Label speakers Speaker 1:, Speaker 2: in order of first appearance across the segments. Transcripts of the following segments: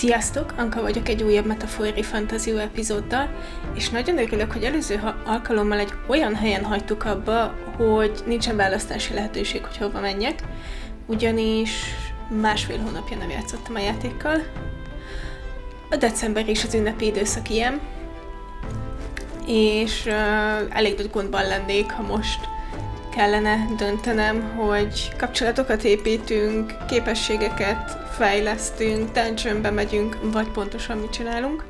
Speaker 1: Sziasztok! Anka vagyok egy újabb ReFantazio epizóddal, és nagyon örülök, hogy előző alkalommal egy olyan helyen hagytuk abba, hogy nincsen választási lehetőség, hogy hova menjek, ugyanis másfél hónapja nem játszottam a játékkal. A december és az ünnepi időszak ilyen, és elég nagy gondban lennék, ha most kellene döntenem, hogy kapcsolatokat építünk, képességeket fejlesztünk, dungeonbe megyünk, vagy pontosan mit csinálunk.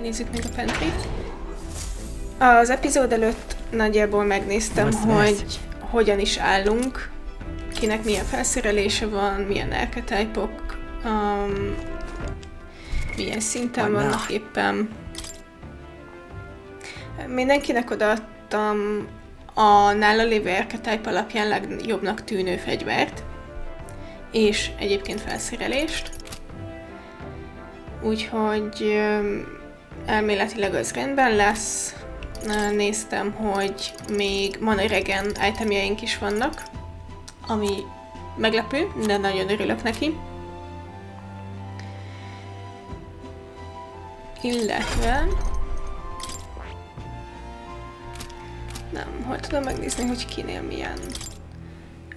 Speaker 1: Nézzük meg a pentrit. Az epizód előtt nagyjából megnéztem, hogy hogyan is állunk, kinek milyen felszerelése van, milyen archetype-ok, milyen szinten vannak éppen. Mindenkinek odaadtam a nála lévő archetype alapján legjobbnak tűnő fegyvert, és egyébként felszerelést. Úgyhogy elméletileg az rendben lesz. Néztem, hogy még mana regen itemjeink is vannak, ami meglepő, de nagyon örülök neki. Illetve nem, hol tudom megnézni, hogy kinél milyen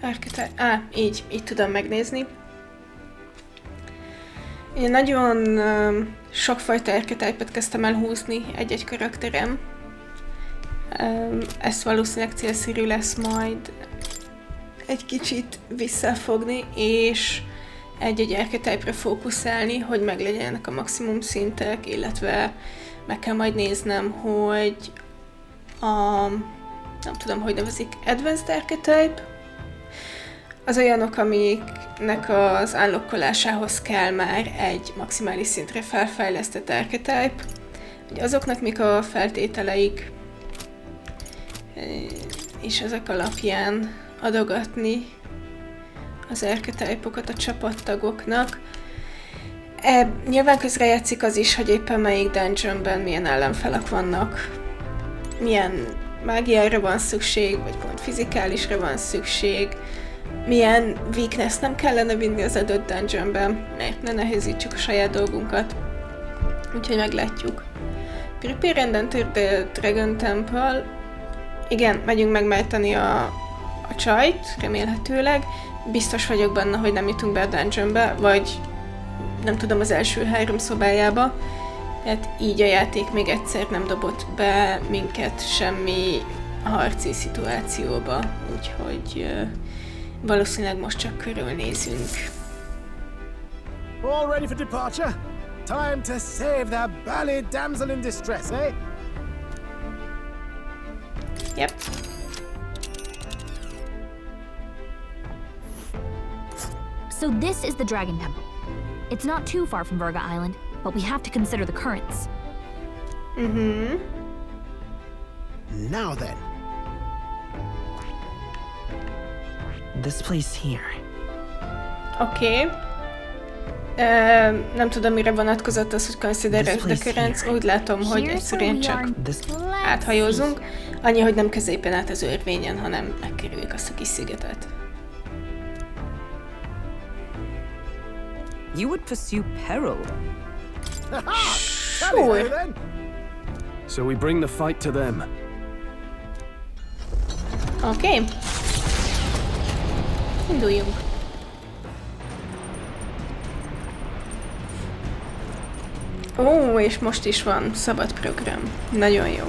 Speaker 1: archetype. Így tudom megnézni. Én nagyon sokfajta archetype-et kezdtem el húzni egy-egy karakterem. Ezt valószínűleg célszerű lesz majd egy kicsit visszafogni, és egy-egy archetype-re fókuszálni, hogy meglegyenek a maximum szintek, illetve meg kell majd néznem, hogy nem tudom, hogy nevezik, Advanced Archetype, az olyanok, amiknek az unlockolásához kell már egy maximális szintre felfejlesztett archetype, hogy azoknak mik a feltételeik, és ezek alapján adogatni az archetype-okat a csapattagoknak. Nyilván közrejátszik az is, hogy éppen melyik dungeonben milyen ellenfelek vannak, milyen mágiára van szükség, vagy pont fizikálisra van szükség, milyen weakness nem kellene vinni az adott dungeonben, mert ne nehézítsük a saját dolgunkat. Úgyhogy meglátjuk. Prepare and enter the Dragon Temple. Igen, megyünk megmenteni a csajt, remélhetőleg. Biztos vagyok benne, hogy nem jutunk be a dungeonbe, vagy nem tudom, az első 3 szobájába. Tehát így a játék még egyszer nem dobott be minket semmi harci szituációba, úgyhogy valószínűleg most csak körülnézünk.
Speaker 2: All ready for departure? Time to save the bally damsel in distress, eh?
Speaker 1: Yep.
Speaker 3: So this is the Dragon Temple. It's not too far from Virga Island, but we have to consider the currents.
Speaker 2: Now then.
Speaker 4: This place here.
Speaker 1: Oké. Nem tudom, mire vonatkozott az, hogy consider the currents. Úgy látom, hogy egyszerűen csak áthajózunk. Annyi, hogy nem középen át az örvényen, hanem megkerüljük azt a kis szigetet.
Speaker 4: You would pursue peril.
Speaker 1: Sure.
Speaker 5: So we bring the fight to them.
Speaker 1: Oké. Induljunk. Ó, és most is van szabad program. Nagyon jó.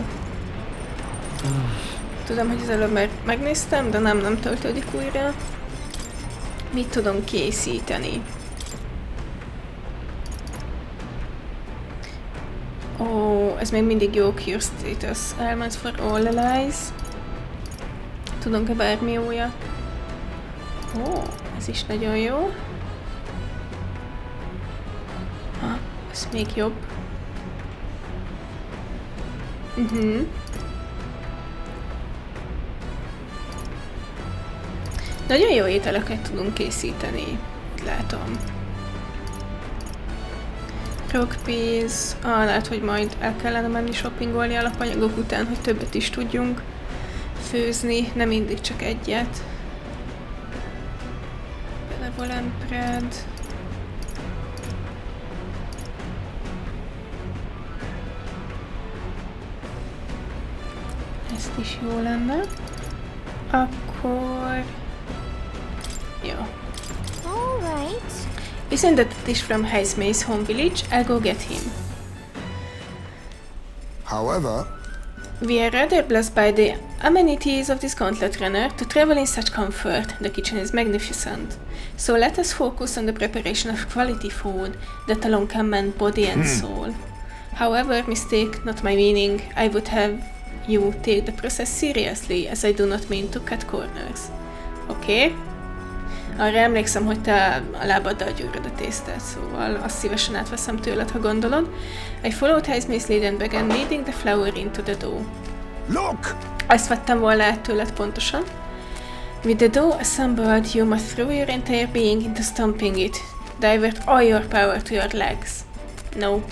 Speaker 1: Tudom, hogy az előbb már megnéztem, de nem töltődik újra. Mit tudom készíteni? Ó, ez még mindig jó. Cure status. Elements for all allies. Tudunk-e bármi újat? Ó, ez is nagyon jó. Ez még jobb. Nagyon jó ételeket tudunk készíteni. Látom. Rockpeas. Lehet, hogy majd el kellene menni shoppingolni alapanyagok után, hogy többet is tudjunk főzni, nem mindig csak egyet. Benevolent bread. ezt is jó lenne. Akkor... Jó.
Speaker 3: Alright.
Speaker 1: Isn't that dish from Highsmay's home village? I'll go get him.
Speaker 2: However,
Speaker 1: We are rather blessed by the amenities of this gauntlet runner to travel in such comfort. The kitchen is magnificent. So let us focus on the preparation of quality food that alone can mend body and soul. However, mistake not my meaning, I would have you take the process seriously, as I do not mean to cut corners. Oké. Arra emlékszem, hogy te a lábaddal gyűröd a tésztát, szóval azt szívesen átveszem tőled, ha gondolod. I followed Highsmay's lead and began kneading the flour into the dough.
Speaker 2: look!
Speaker 1: Ezt vettem volna át tőled pontosan. With the dough assembled, you must throw your entire being into stomping it. Divert all your power to your legs. No.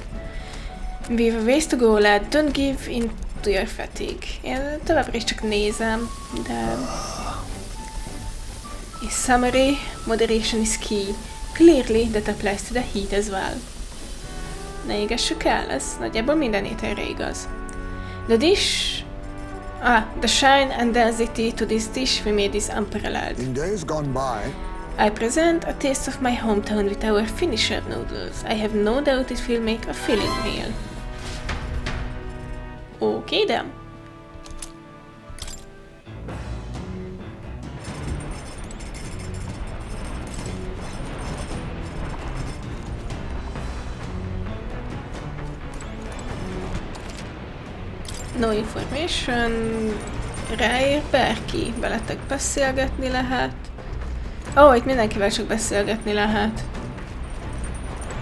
Speaker 1: We've a ways to go, lad. Don't give in to your fatigue. Én továbbra is csak nézem, de... In summary, moderation is key. Clearly, that applies to the heat as well. Ne égessük el, ez nagyjából minden ételre igaz. The shine and density to this dish we made is unparalleled.
Speaker 2: In days gone by,
Speaker 1: I present a taste of my hometown with our finisher noodles. I have no doubt it will make a filling meal. Okay then. No information. Ráér bárki. Veletek beszélgetni lehet. Itt mindenkivel csak beszélgetni lehet.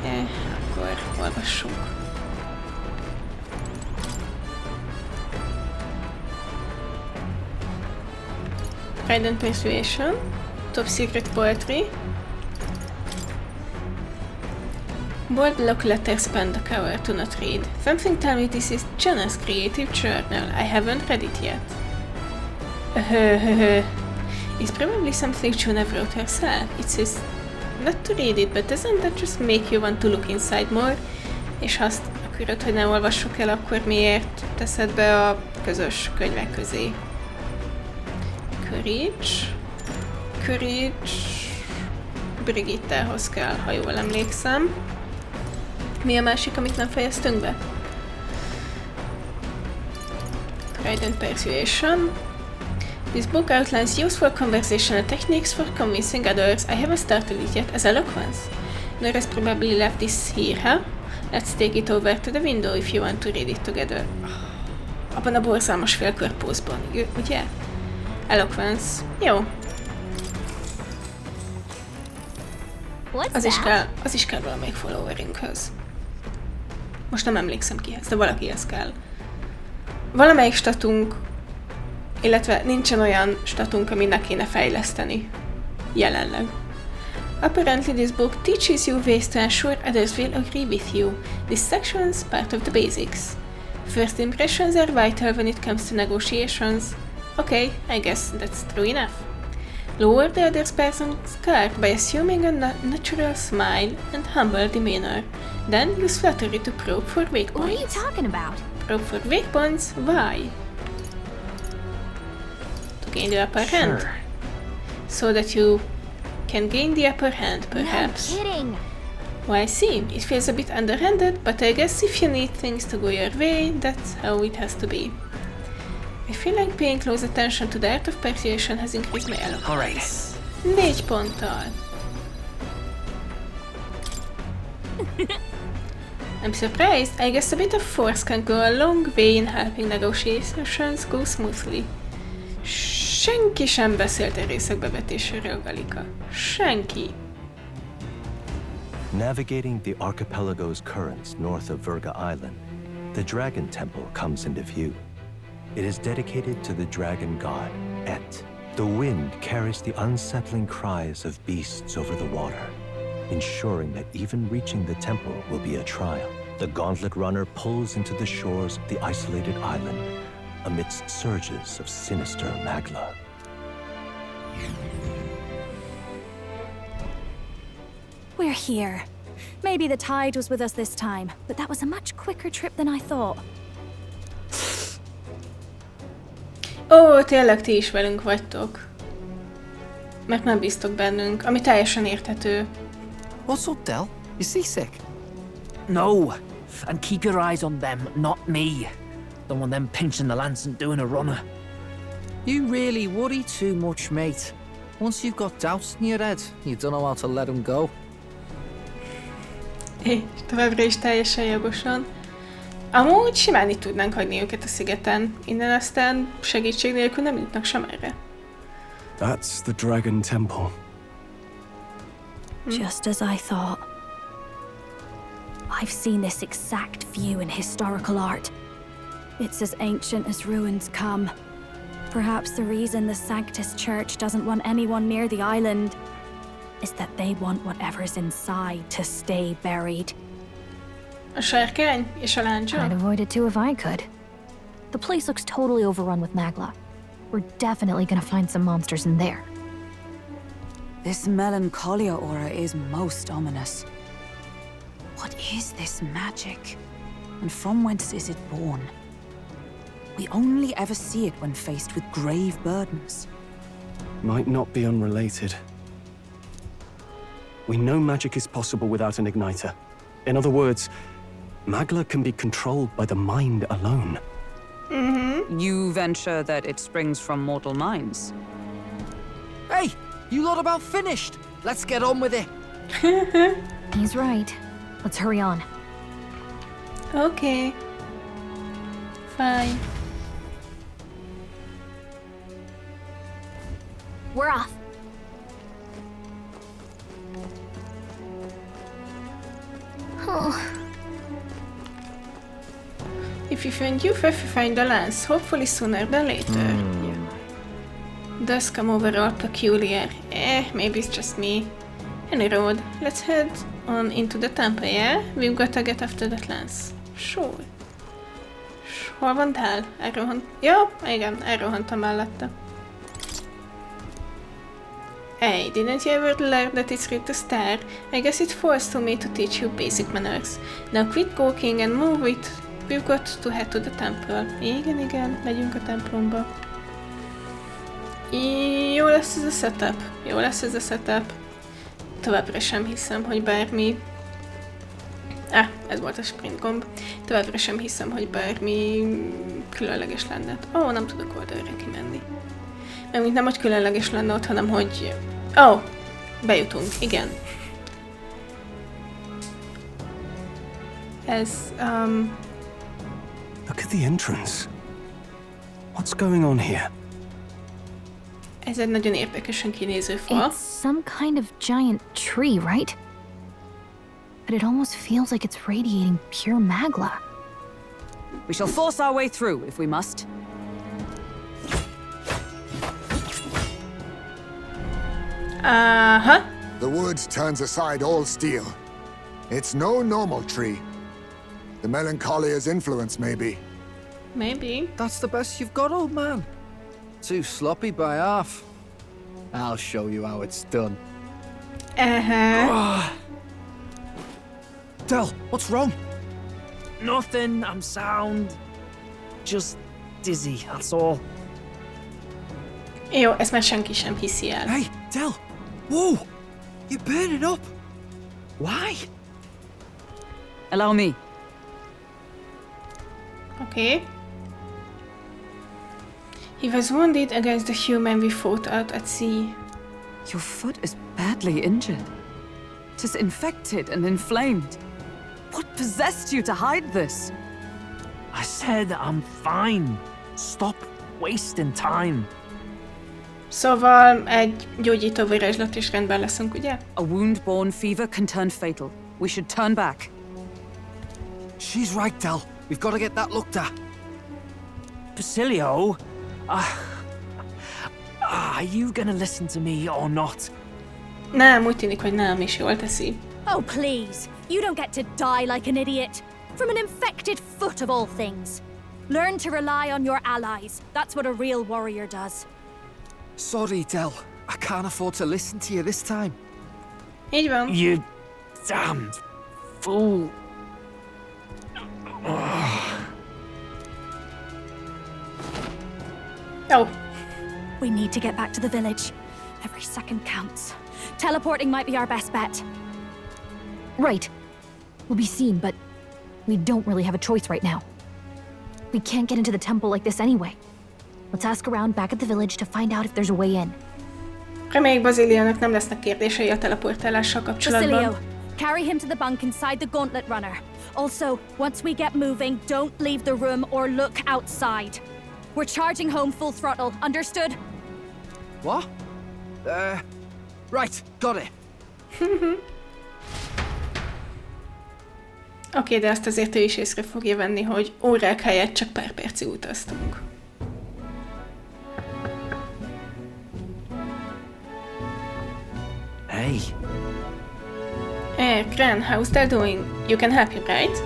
Speaker 1: Akkor olvassunk. Pride and Persuasion. Top Secret Poetry. Bold block letters pen the cover to not read. Something tell me this is Junah's creative journal. I haven't read it yet. It's probably something Junah wrote herself. It says not to read it, but doesn't that just make you want to look inside more? És ha azt akarod, hogy ne olvassuk el, akkor miért teszed be a közös könyvek közé? Courage. Brigittához kell, ha jól emlékszem. Mi a másik, amit nem fejeztünk be? Pride and Persuasion. This book outlines useful conversational techniques for convincing others. I haven't started it yet as eloquence. Nora's probably left this here, huh? Let's take it over to the window if you want to read it together. Abban a borzalmas félkörpózban, ugye? Eloquence. Jó. Az is kell valamelyik followerünkhöz. Most nem emlékszem kihez, de valakihez kell. Valamelyik statunk, illetve nincsen olyan statunk, ami ne kéne fejleszteni. Jelenleg. Apparently this book teaches you ways to ensure others will agree with you. This section is part of the basics. First impressions are vital when it comes to negotiations. Okay, I guess that's true enough. Lower the other person's guard by assuming a natural smile and humble demeanor. Then use flattery to probe for weak points.
Speaker 3: What are you talking about?
Speaker 1: Probe for weak points? Why? To gain the upper hand. So that you can gain the upper hand, perhaps.
Speaker 3: No kidding.
Speaker 1: Well, I see. It feels a bit underhanded, but I guess if you need things to go your way, that's how it has to be. I feel like paying close attention to the art of persuasion has increased my eloquence.
Speaker 4: Alright.
Speaker 1: 4 ponttal. I'm surprised. I guess a bit of force can go a long way in helping negotiations go smoothly. Senki sem beszélt a részek bevetéséről, Galika. Senki.
Speaker 6: Navigating the archipelago's currents north of Virga Island, the Dragon Temple comes into view. It is dedicated to the dragon god, Et. The wind carries the unsettling cries of beasts over the water, ensuring that even reaching the temple will be a trial. The gauntlet runner pulls into the shores of the isolated island amidst surges of sinister magla.
Speaker 3: We're here. Maybe the tide was with us this time, but that was a much quicker trip than I thought.
Speaker 1: Ó, tényleg ti is velünk vagytok. Mert nem bíztok bennünk, ami teljesen érthető.
Speaker 7: What's up, Del? You seasick?
Speaker 8: No, and keep your eyes on them, not me. Don't want them pinching the lance and doing a runner.
Speaker 7: You really worry too much, mate. Once you've got doubts in your head, you don't know how to let them go.
Speaker 1: Továbbra is teljesen jogosan. Amúgy simán itt tudnánk hagyni őket a szigeten. Innen aztán segítség nélkül nem jutnak sem erre.
Speaker 5: That's the Dragon Temple.
Speaker 3: Just as I thought. I've seen this exact view in historical art. It's as ancient as ruins come. Perhaps the reason the Sanctus Church doesn't want anyone near the island is that they want whatever's inside to stay buried.
Speaker 1: A sárkány és a láncsa?
Speaker 3: I'd avoid it too if I could. The place looks totally overrun with Magla. We're definitely gonna find some monsters in there.
Speaker 9: This melancholia aura is most ominous. What is this magic? And from whence is it born? We only ever see it when faced with grave burdens.
Speaker 5: Might not be unrelated. We know magic is possible without an igniter. In other words, Magla can be controlled by the mind alone.
Speaker 9: You venture that it springs from mortal minds?
Speaker 7: Hey, you lot about finished? Let's get on with it.
Speaker 3: He's right. Let's hurry on.
Speaker 1: Okay. Fine.
Speaker 3: We're off. Oh.
Speaker 1: If you find the lance, hopefully sooner than later. Does come over all peculiar. Maybe it's just me. Any road. Let's head on into the temple, yeah? We've got to get after that lance. Sure. Hol van Dál? Ja, igen, elrohantam mellette. Hey, didn't you ever learn that it's read to stare? I guess it falls to me to teach you basic manners. Now quit gawking and move it. We've got to head to the temple. Igen, megyünk a templomba. Jó lesz ez a setup. Továbbra sem hiszem, hogy bármi... ez volt a sprint gomb. Továbbra sem hiszem, hogy bármi különleges lenne. Nem tudok oldalra kimenni. Mert nem, hogy különleges lenne ott, hanem hogy... bejutunk, igen. Ez,
Speaker 5: Look at the entrance. What's going on here?
Speaker 1: Ez egy nagyon érdekesen kinéző fa.
Speaker 3: It's some kind of giant tree, right? But it almost feels like it's radiating pure Magla.
Speaker 9: We shall force our way through if we must.
Speaker 10: The woods turns aside all steel. It's no normal tree. The melancholia's influence, maybe.
Speaker 1: Maybe.
Speaker 7: That's the best you've got, old man. Too sloppy by half. I'll show you how it's done. Del, what's wrong?
Speaker 8: Nothing, I'm sound. Just dizzy, that's all.
Speaker 1: Jó, ezt már senki sem hiszi el.
Speaker 7: Hey, Del! Whoa! You're burning up! Why?
Speaker 9: Allow me.
Speaker 1: Okay. He was wounded against the human we fought out at sea.
Speaker 9: Your foot is badly injured. 'Tis infected and inflamed. What possessed you to hide this?
Speaker 8: I said I'm fine. Stop wasting time.
Speaker 1: Szóval egy gyógyító varázslat és rendben leszünk, ugye?
Speaker 9: A wound-borne fever can turn fatal. We should turn back.
Speaker 7: She's right, Del. We've got to get that looked at.
Speaker 8: Basilio? Are you gonna listen to me or not?
Speaker 1: Nem, úgy tűnik, hogy nem, és jól teszi.
Speaker 3: Oh, please. You don't get to die like an idiot. From an infected foot of all things. Learn to rely on your allies. That's what a real warrior does.
Speaker 7: Sorry, Del. I can't afford to listen to you this time.
Speaker 1: Így van.
Speaker 8: You damned fool.
Speaker 1: Oh.
Speaker 3: We need to get back to the village. Every second counts. Teleporting might be our best bet.
Speaker 11: Right. We'll be seen, but we don't really have a choice right now. We can't get into the temple like this anyway. Let's ask around back at the village to find out if there's a way in.
Speaker 1: Reméljük Baziliónak nem lesznek kérdései a teleportálással kapcsolatban.
Speaker 3: Basilio, carry him to the bunk inside the gauntlet runner. Also, once we get moving, don't leave the room or look outside. We're charging home full throttle, understood?
Speaker 7: What? Right, got it.
Speaker 1: Oké, de azt azért ő is észre fogja venni, hogy órák helyett csak pár percig utaztunk.
Speaker 8: Hey.
Speaker 1: Hey, Gran, how's that doing? You can help him, right?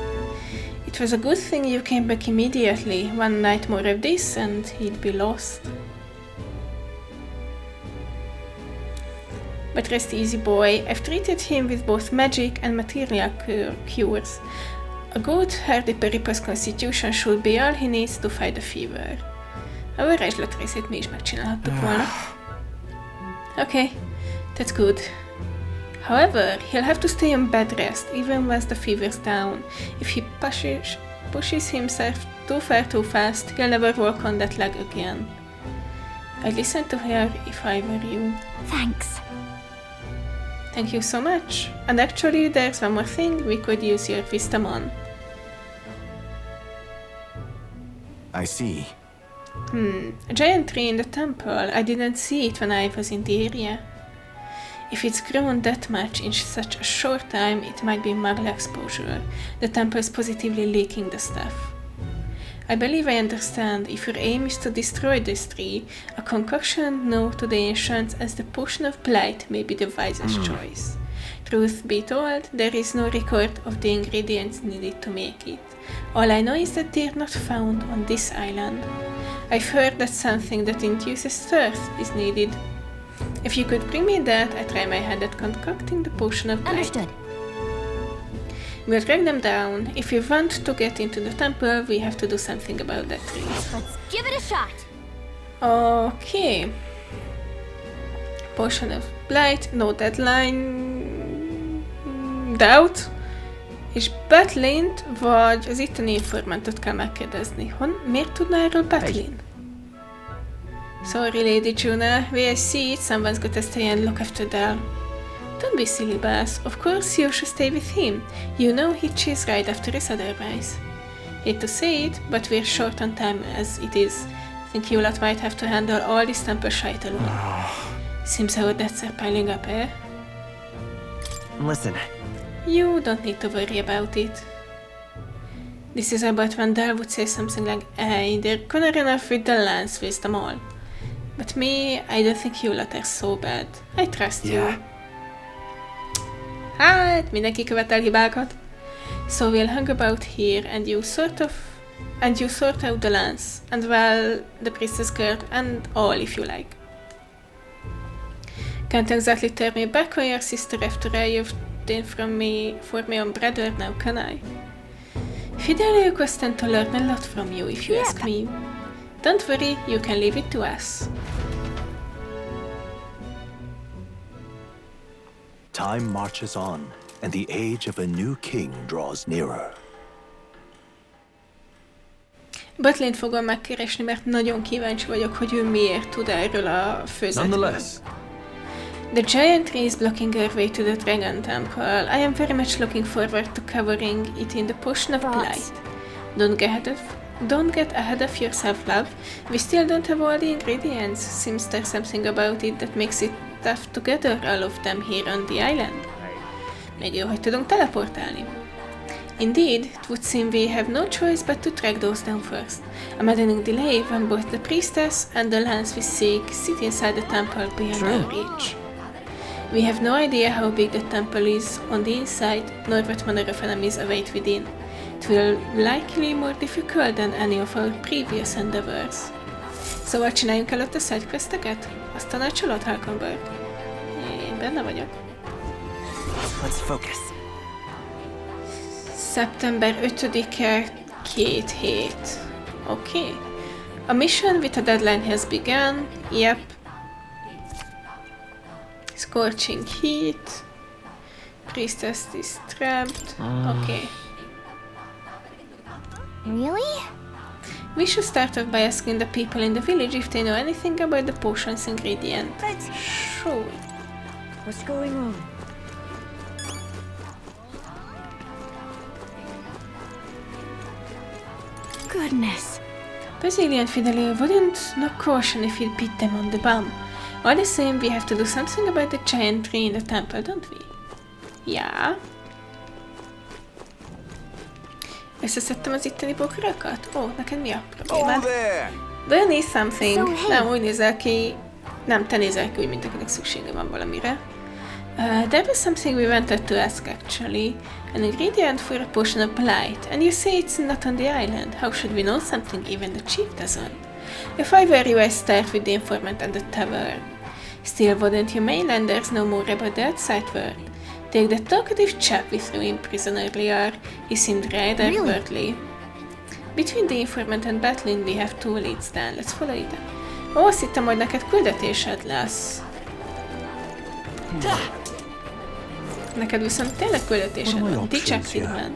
Speaker 1: It was a good thing you came back immediately. One night more of this and he'd be lost. But rest easy, boy. I've treated him with both magic and material cures. A good, hardy Peripa's constitution should be all he needs to fight the fever. A varázslat részét mi is megcsinálhattuk volna. Okay, that's good. However, he'll have to stay on bed rest even once the fever's down. If he pushes himself too far too fast, he'll never walk on that leg again. I'd listen to her if I were you.
Speaker 3: Thanks.
Speaker 1: Thank you so much. And actually, there's one more thing we could use your wisdom on.
Speaker 2: I see.
Speaker 1: A giant tree in the temple. I didn't see it when I was in the area. If it's grown that much in such a short time, it might be Magla exposure. The temple's positively leaking the stuff. I believe I understand. If your aim is to destroy this tree, a concoction known to the ancients as the Potion of Blight may be the wisest choice. Truth be told, there is no record of the ingredients needed to make it. All I know is that they're not found on this island. I've heard that something that induces thirst is needed. If you could bring me that, I'd try my hand at concocting the Potion of Blight.
Speaker 3: Understood.
Speaker 1: We'll track them down. If we want to get into the temple, we have to do something about that tree.
Speaker 3: Let's give it a shot.
Speaker 1: Okay. Potion of Blight, no deadline, doubt. És Betlint vagy az itteni informantot kell megkérdezni. Miért tudná erről Betlin? Sorry, Lady Junah. Where I see it, someone's got to stay and look after Dell. Don't be silly, Bass. Of course you should stay with him. You know he'd chase right after us otherwise. Hate to say it, but we're short on time as it is. Think you lot might have to handle all this temple shite alone. Seems our debts are piling up, eh?
Speaker 8: Listen.
Speaker 1: You don't need to worry about it. This is about when Dell would say something like, hey, they're gonna run off with the lance with them all. But me, I don't think you lot are so bad. I trust you. Hát, mindenki követel hibákat. So we'll hang about here and you sort out the lance. And well, the priestess girl and all if you like. Can't exactly turn me back on your sister after you've done for me on brother now, can I? Fidelio was tend to learn a lot from you if you ask me. Don't worry, you can leave it to us.
Speaker 6: Time marches on, and the age of a new king draws nearer.
Speaker 1: Butlint fogom megkeresni, mert nagyon kíváncsi vagyok, hogy ő miért tud erről a főzetről. The giant tree is blocking our way to the Dragon Temple. I am very much looking forward to covering it in the Potion of Blight. Don't get ahead of yourself, love. We still don't have all the ingredients. Seems there's something about it that makes it tough to gather all of them here on the island. Még jó, hogy tudunk teleportálni. Indeed, it would seem we have no choice but to track those down first. A maddening delay when both the priestess and the lance we seek sit inside the temple beyond our reach. We have no idea how big the temple is on the inside, nor what manner of enemies await within. It will likely more difficult than any of our previous endeavors. Szóval csináljunk előtte sidequesteket? Azt tanácsolod, Halconberg? Én benne vagyok.
Speaker 8: Let's focus.
Speaker 1: Szeptember 5-e, 2 hét. Oké. A mission with a deadline has begun. Yep. Scorching heat. Priestess is trapped. Okay.
Speaker 11: Really?
Speaker 1: We should start off by asking the people in the village if they know anything about the potion's ingredient. Sure.
Speaker 11: What's going on? Goodness.
Speaker 1: Brazilian Fidelio wouldn't not caution if you'd beat them on the bum. All the same, we have to do something about the giant tree in the temple, don't we? Yeah. Összeszedtem az itteni bokrokat? Ó, neked mi a problémád? Do you need something? Nem, úgy nézel ki... Nem, te nézel ki úgy, mint akinek szüksége van valamire. There was something we wanted to ask actually. An ingredient for a potion of blight, and you say it's not on the island. How should we know something even the chief doesn't? If I were you, I'd start with the informant and the tavern. Still, wouldn't you mainlanders know more about the outside world? Take that talkative chap we threw in prison earlier. He seemed rather worldly. Between the informant and Batlin, we have two leads then. Let's follow it. Ó, azt hittem, hogy neked küldetésed lesz. Neked viszont tényleg küldetésed van. Detective-ben.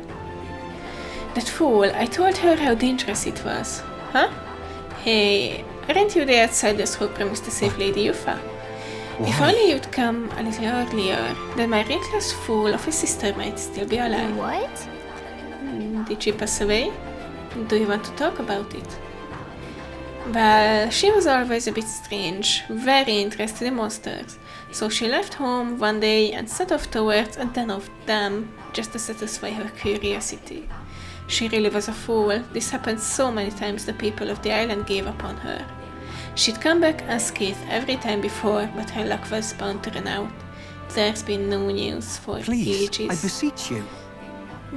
Speaker 1: That fool, I told her how dangerous it was. Huh? Hey, aren't you the outsiders who promised to save Lady Yufa? If only you'd come a little earlier, then my reckless fool of a sister might still be alive.
Speaker 11: What?
Speaker 1: Did she pass away? Do you want to talk about it? Well, she was always a bit strange, very interested in monsters. So she left home one day and set off towards a den of them just to satisfy her curiosity. She really was a fool. This happened so many times the people of the island gave up on her. She'd come back unscathed every time before, but her luck was bound to run out. There's been no news for ages.
Speaker 5: I beseech you.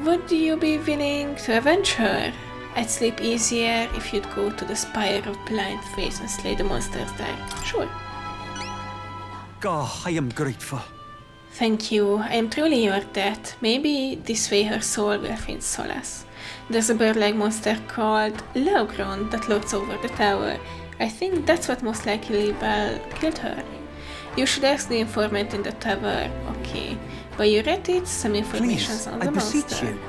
Speaker 1: Would you be willing to avenge her? I'd sleep easier if you'd go to the Spire of Blind Faith and slay the monsters there. Sure.
Speaker 5: God, I am grateful.
Speaker 1: Thank you. I am truly your debt. Maybe this way her soul will find solace. There's a bird-like monster called Laugron that lurks over the tower. I think that's what most likely killed her. You should ask the informant in the tower. Okay. While you're at it, some information on the monster. You.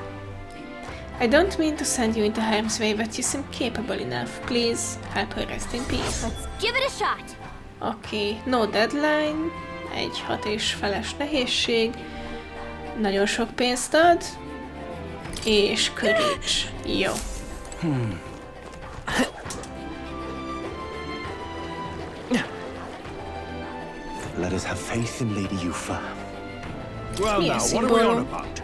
Speaker 1: I don't mean to send you into harm's way, but you seem capable enough. Please, help her rest in peace.
Speaker 11: Let's give it a shot.
Speaker 1: Okay, no deadline. Egy 6 és feles nehézség. Nagyon sok pénzt ad. És courage. Jó.
Speaker 6: Let us have faith in Lady Yufa.
Speaker 2: Well, now, what are we on about?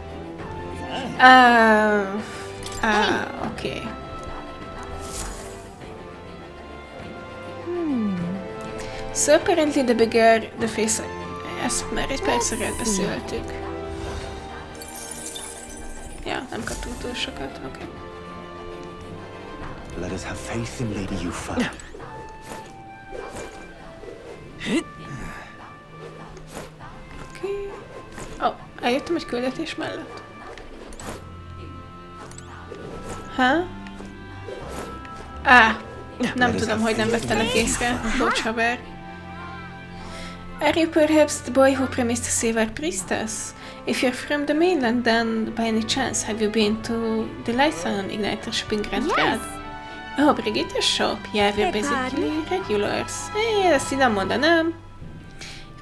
Speaker 1: Okay. So apparently the bigger the face... Ezt már egy percre elbeszéltük. Ja, nem kaptunk túl sokat, oké.
Speaker 6: Let us have faith in Lady Yufa.
Speaker 1: Oké. Oh, eljöttem egy küldetés mellett. Nem tudom, hogy nem vettelek észre. Bocs, haver. Are you perhaps the boy who promised to save our priestess? If you're from the mainland, then by any chance have you been to the Lython Igniter shopping Grand Rad? Oh, Brigitte's shop? Yeah, we're basically regulars. Ezt így nem mondanám.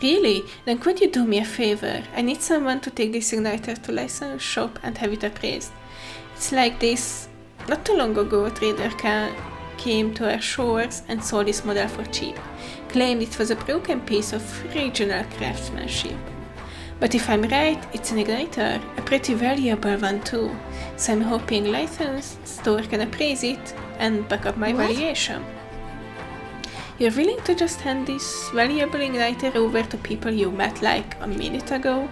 Speaker 1: Really? Then could you do me a favor? I need someone to take this igniter to Lyson's shop and have it appraised. It's like this. Not too long ago, a trader came to our shores and sold this model for cheap. Claimed it was a broken piece of regional craftsmanship. But if I'm right, it's an igniter, a pretty valuable one too. So I'm hoping Lython's store can appraise it and back up my valuation. You're willing to just hand this valuable igniter over to people you met like a minute ago?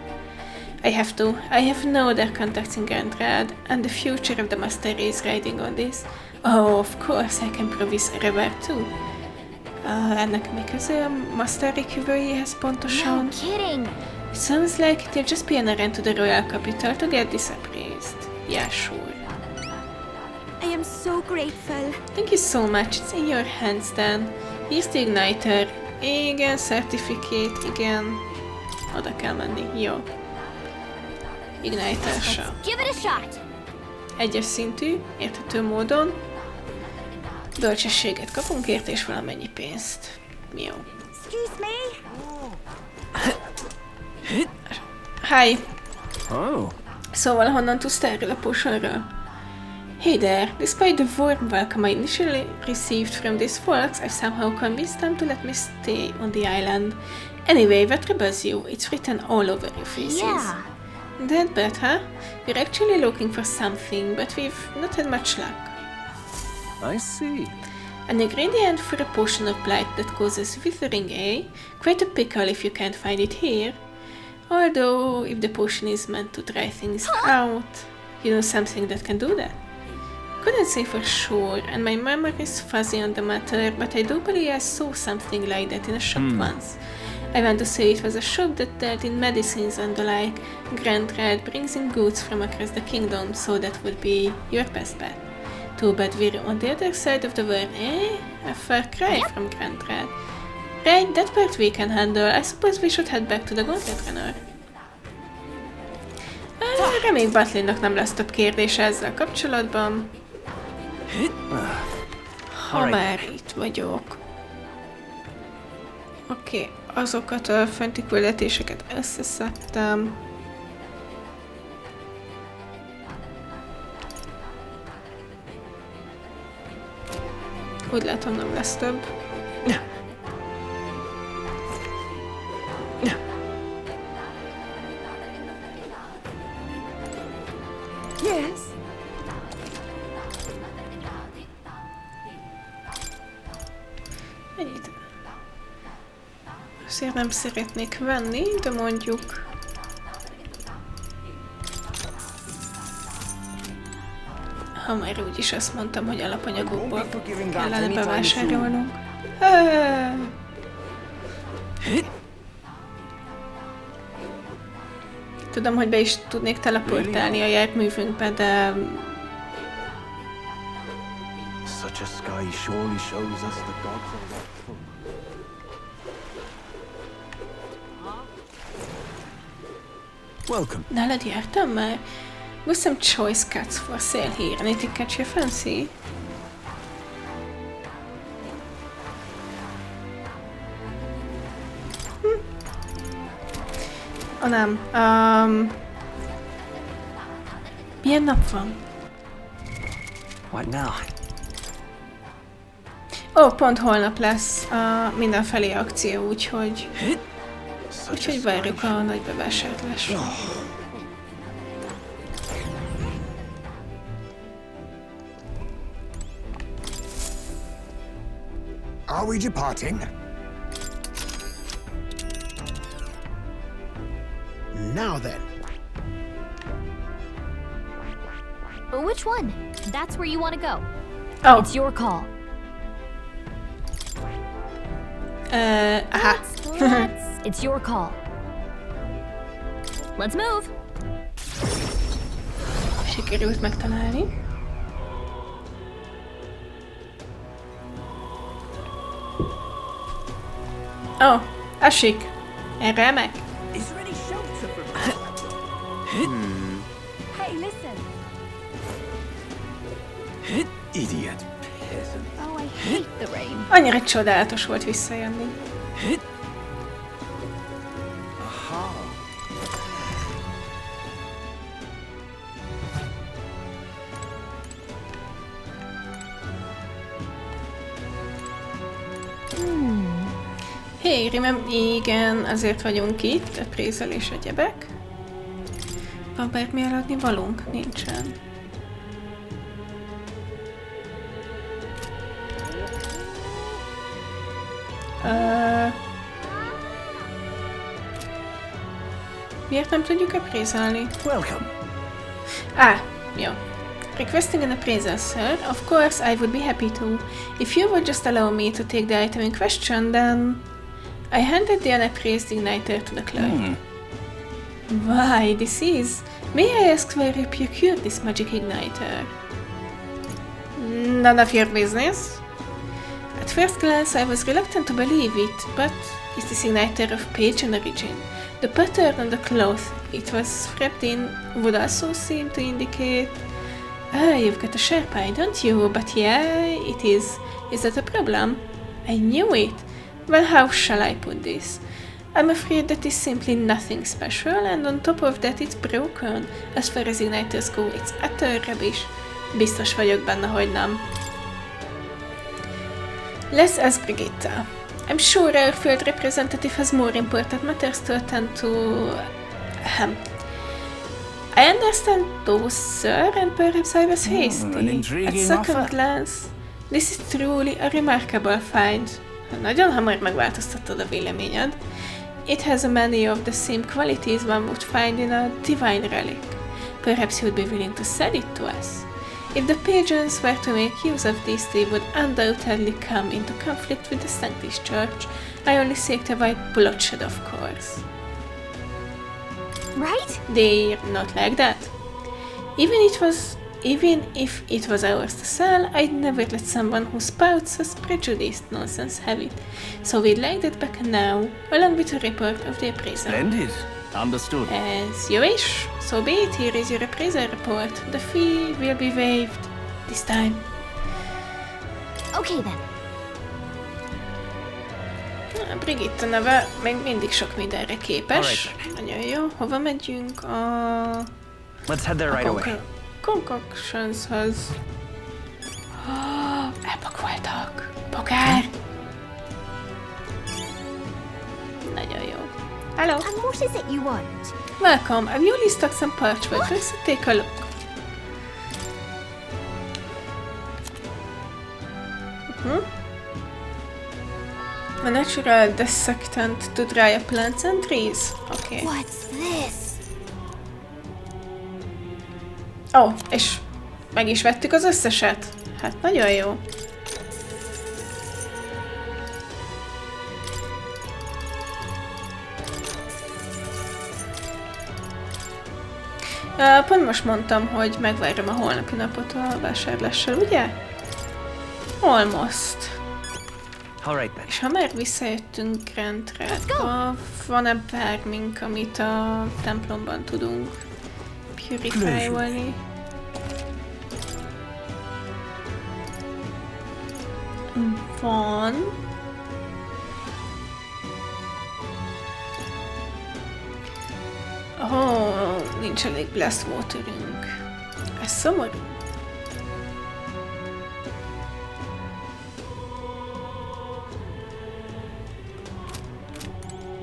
Speaker 1: I have to. I have no other contacts in Grand Rad, and the future of the master is riding on this. Oh, of course, I can prove this reward too. Ennek mi köze a master jövőjéhez pontosan?
Speaker 11: No kidding.
Speaker 1: It sounds like it'll just be an errand to the Royal Capital to get this appraised. Yeah, sure.
Speaker 3: I am so grateful.
Speaker 1: Thank you so much. It's in your hands then. Here's the igniter. Igen, certificate, igen. Oda kell menni. Jó. Igniter-sal.
Speaker 3: Give it a shot.
Speaker 1: Egyes szintű, érthető módon. Bölcsességet kapunk érte és valamennyi pénzt. Jó.
Speaker 3: Excuse me.
Speaker 1: Hi.
Speaker 5: Oh.
Speaker 1: Szóval honnan tudsz erről a potionről? Hey there, despite the warm welcome I initially received from these folks, I've somehow convinced them to let me stay on the island. Anyway, what troubles you? It's written all over your faces.
Speaker 3: Yeah.
Speaker 1: That bad, huh? We're actually looking for something, but we've not had much luck.
Speaker 5: I see.
Speaker 1: An ingredient for a potion of blight that causes withering, eh? Quite a pickle if you can't find it here. Although, if the potion is meant to dry things out, you know something that can do that? Couldn't say for sure, and my memory is fuzzy on the matter, but I do believe I saw something like that in a shop once. I want to say it was a shop that dealt in medicines and the like. Grand Red brings in goods from across the kingdom, so that would be your best bet. Too bad we're on the other side of the world, eh? A far cry from Grand Red. Right, that part we can handle. I suppose we should head back to the Gauntlet Runner. Reméljük Butleynak nem lesz több kérdése ezzel kapcsolatban. Ha már itt vagyok. Oké, azokat a fenti küldetéseket összeszedtem. Úgy látom, nem lesz több.
Speaker 9: Yes.
Speaker 1: Ennyit. Azért nem szeretnék venni, de mondjuk... Ha már úgyis azt mondtam, hogy alapanyagokból kellene bevásárolnunk. Tudom, hogy be is tudnék teleportálni a járművünkbe, de...
Speaker 6: Such a sky surely shows us the gods are watchful.
Speaker 5: Welcome.
Speaker 1: Nálad jártam már? With some choice cuts for sale here. Anything catch your fancy? Nem. Milyen nap van?
Speaker 5: What now?
Speaker 1: Pont holnap lesz a mindenfelé akció, úgyhogy várjuk a nagy bevásárlást.
Speaker 10: Are we departing?
Speaker 2: Now then.
Speaker 11: Which one? That's where you want to go.
Speaker 1: Oh.
Speaker 11: It's your call.
Speaker 1: Aha.
Speaker 11: It's your call. Let's move.
Speaker 1: Sikerült megtalálni. Esik. Remek.
Speaker 8: Is there any shelter for
Speaker 3: Hey, listen.
Speaker 6: Idiot peasant.
Speaker 3: Oh, I hate the rain.
Speaker 1: Annyira csodálatos volt visszajönni. Hey, igen, azért vagyunk itt, appraisal és egyebek. Van bármi eladni valunk? Nincsen. Miért nem tudjuk appraisalni?
Speaker 5: Welcome.
Speaker 1: Jó. Requesting an appraisal, sir. Of course, I would be happy to. If you would just allow me to take the item in question, then... I handed the unappraised igniter to the clerk. Why, this is... May I ask where you procured this magic igniter? none of your business. At first glance, I was reluctant to believe it, but it's the signature of pagan origin. The pattern on the cloth it was wrapped in would also seem to indicate... Ah, you've got a sharp eye, don't you? But yeah, it is. Is that a problem? I knew it. Well, how shall I put this? I'm afraid that is simply nothing special, and on top of that it's broken. As far as igniters go, it's utter rubbish. Biztos vagyok benne, hogy nem. Let's ask Brigitta. I'm sure our field representative has more important matters to attend to... I understand those, sir, and perhaps I was hasty. At second glance, this is truly a remarkable find. Nagyon hamar megváltoztattad a véleményed. It has many of the same qualities one would find in a divine relic. Perhaps you would be willing to sell it to us. If the pagans were to make use of this, they would undoubtedly come into conflict with the Sanctist Church. I only seek to avoid bloodshed, of course.
Speaker 11: Right?
Speaker 1: They're not like that. Even if it was ours to sell, I'd never let someone who spouts such prejudiced nonsense have it. So we'd like that back now, along with a report of the appraisal.
Speaker 12: Splendid. Understood.
Speaker 1: As you wish. So be it. Here is your appraisal report. The fee will be waived this time.
Speaker 11: Okay then.
Speaker 1: Brigitta neve még mindig sok mindenre képes. Nagyon jó. Hova megyünk?
Speaker 8: Let's head there right away.
Speaker 1: Concoctionshoz. Elpakoltak. Pokár. Nagyon jó. Hello.
Speaker 11: And what is it you want?
Speaker 1: Welcome. I've newly stuck some parchment. Let's take a look. A natural dissectant to dry up plants and trees. Okay.
Speaker 11: What's this?
Speaker 1: Oh, és meg is vettük az összeset. Hát nagyon jó. Pont most mondtam, hogy megvárom a holnapi napot a vásárlással, ugye? Almost. És ha már visszajöttünk rendre, van-e bármink, amit a templomban tudunk purifálni? Van. Nincs elég blast waterünk. Ez szomorú.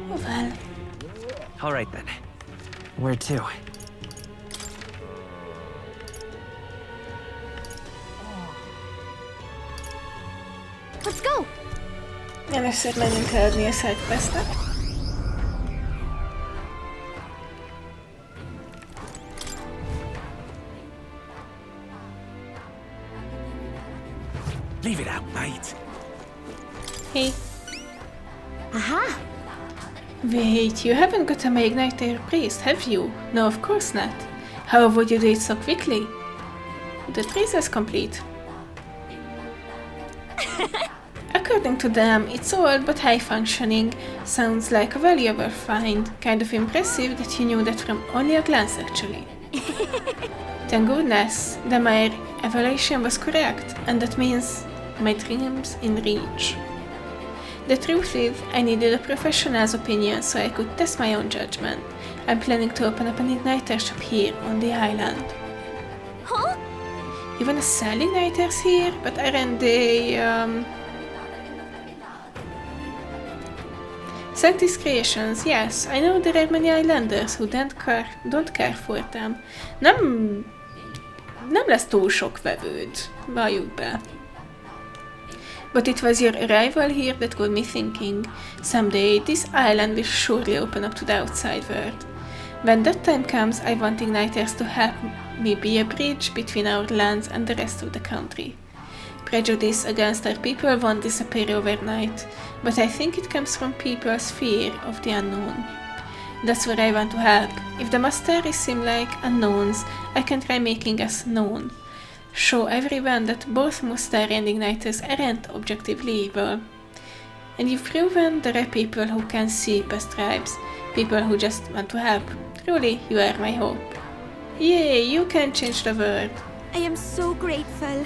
Speaker 1: Well.
Speaker 8: All right then. Where to?
Speaker 11: Let's go.
Speaker 1: Először menjünk eladni a sidequestet.
Speaker 12: Leave it out, mate.
Speaker 1: Hey.
Speaker 11: Aha.
Speaker 1: Wait, you haven't got a Megmenteni priest, have you? No, of course not. How would you do it so quickly? The priest is complete. According to them, it's old but high-functioning. Sounds like a valuable find. Kind of impressive that you knew that from only a glance, actually. Thank goodness, then my evaluation was correct, and that means my dream's in reach. The truth is, I needed a professional's opinion so I could test my own judgment. I'm planning to open up an igniter shop here on the island.
Speaker 11: Huh?
Speaker 1: You wanna sell igniters here? But aren't they, Sanctist creations, yes. I know there are many islanders who don't care for them. Nem lesz túl sok vevőd, valljuk be. But it was your arrival here that got me thinking. Someday, this island will surely open up to the outside world. When that time comes, I want igniters to help me be a bridge between our lands and the rest of the country. Prejudice against our people won't disappear overnight, but I think it comes from people's fear of the unknown. That's where I want to help. If the masteries seem like unknowns, I can try making us known. show everyone that both Mustari and Igniters aren't objectively evil. And you've proven there are people who can see past tribes, people who just want to help. Truly, you are my hope. Yay, you can change the world.
Speaker 3: I am so grateful.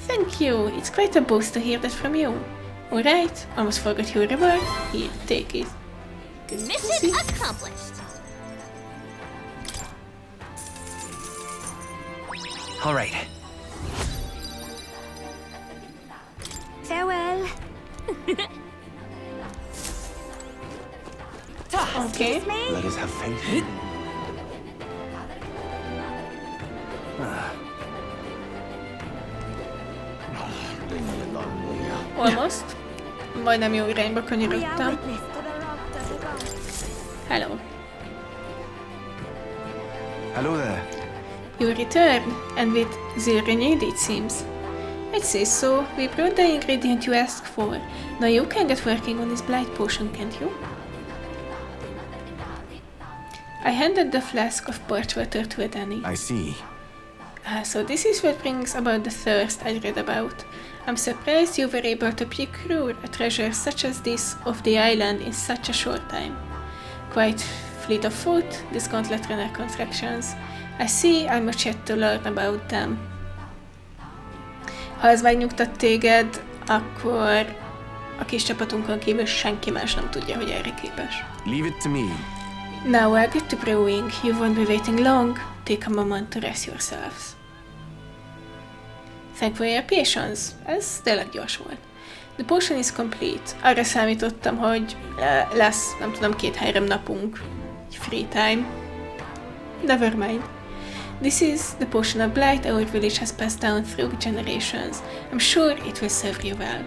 Speaker 1: Thank you, it's quite a boost to hear that from you. Alright, almost forgot your reward. Here, take it.
Speaker 13: Mission accomplished.
Speaker 8: All right.
Speaker 3: Farewell.
Speaker 1: Okay.
Speaker 6: Let us have faith in it.
Speaker 1: Almost. Majdnem jó irányba kanyarodtam. Hello.
Speaker 6: Hello there.
Speaker 1: You return, and with zero need it seems. I'd say so. We brought the ingredient you asked for. Now you can get working on this blight potion, can't you? I handed the flask of parched water to Danny.
Speaker 6: I see.
Speaker 1: So this is what brings about the thirst I read about. I'm surprised you were able to procure a treasure such as this off the island in such a short time. Quite fleet of foot, these gauntlet runner constructions. I see I'm much yet to learn about them. Ha ez megnyugtat téged, akkor a kis csapatunkon kívül senki más nem tudja, hogy erre képes.
Speaker 6: Leave it to me.
Speaker 1: Now I'll get to brewing. You won't be waiting long. Take a moment to rest yourselves. Thank for your patience. Ez tényleg gyors volt. The potion is complete. Arra számítottam, hogy lesz, nem tudom, 2-3 napunk. Free time. Never mind. This is the potion of blight our village has passed down through generations. I'm sure it will serve you well.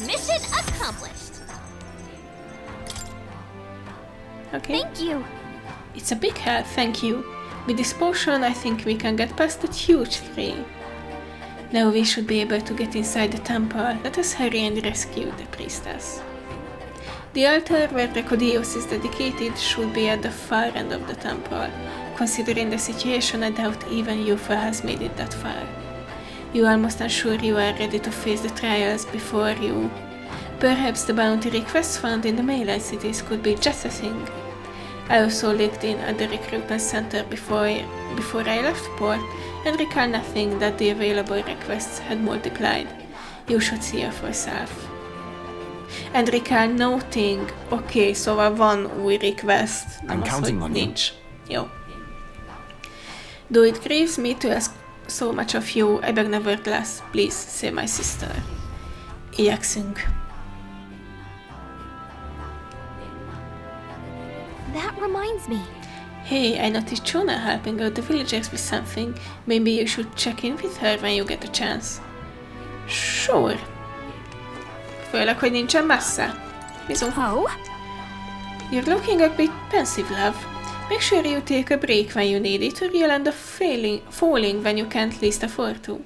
Speaker 13: Mission accomplished.
Speaker 1: Okay.
Speaker 3: Thank you.
Speaker 1: It's a big help, thank you. With this potion, I think we can get past that huge tree. Now we should be able to get inside the temple. Let us hurry and rescue the priestess. The altar where Recodios is dedicated should be at the far end of the temple. Considering the situation, I doubt even Yufa has made it that far. You almost ensure you are ready to face the trials before you. Perhaps the bounty requests found in the mainland cities could be just a thing. I also looked in at the recruitment center before I left port and recall nothing that the available requests had multiplied. You should see it for yourself. And recall nothing. Okay, szóval van új request.
Speaker 6: I'm counting on you.
Speaker 1: Nincs. Jó. Though it grieves me to ask so much of you, I beg nevertheless, please save my sister. Igyekszünk.
Speaker 11: That reminds me.
Speaker 1: Hey, I noticed Junah helping out the villagers with something. Maybe you should check in with her when you get a chance. Sure. Főleg, hogy nincsen messze. Bizony.
Speaker 3: Oh?
Speaker 1: You're looking a bit pensive, love. Make sure you take a break when you need it, or you'll end up falling when you can't least afford to.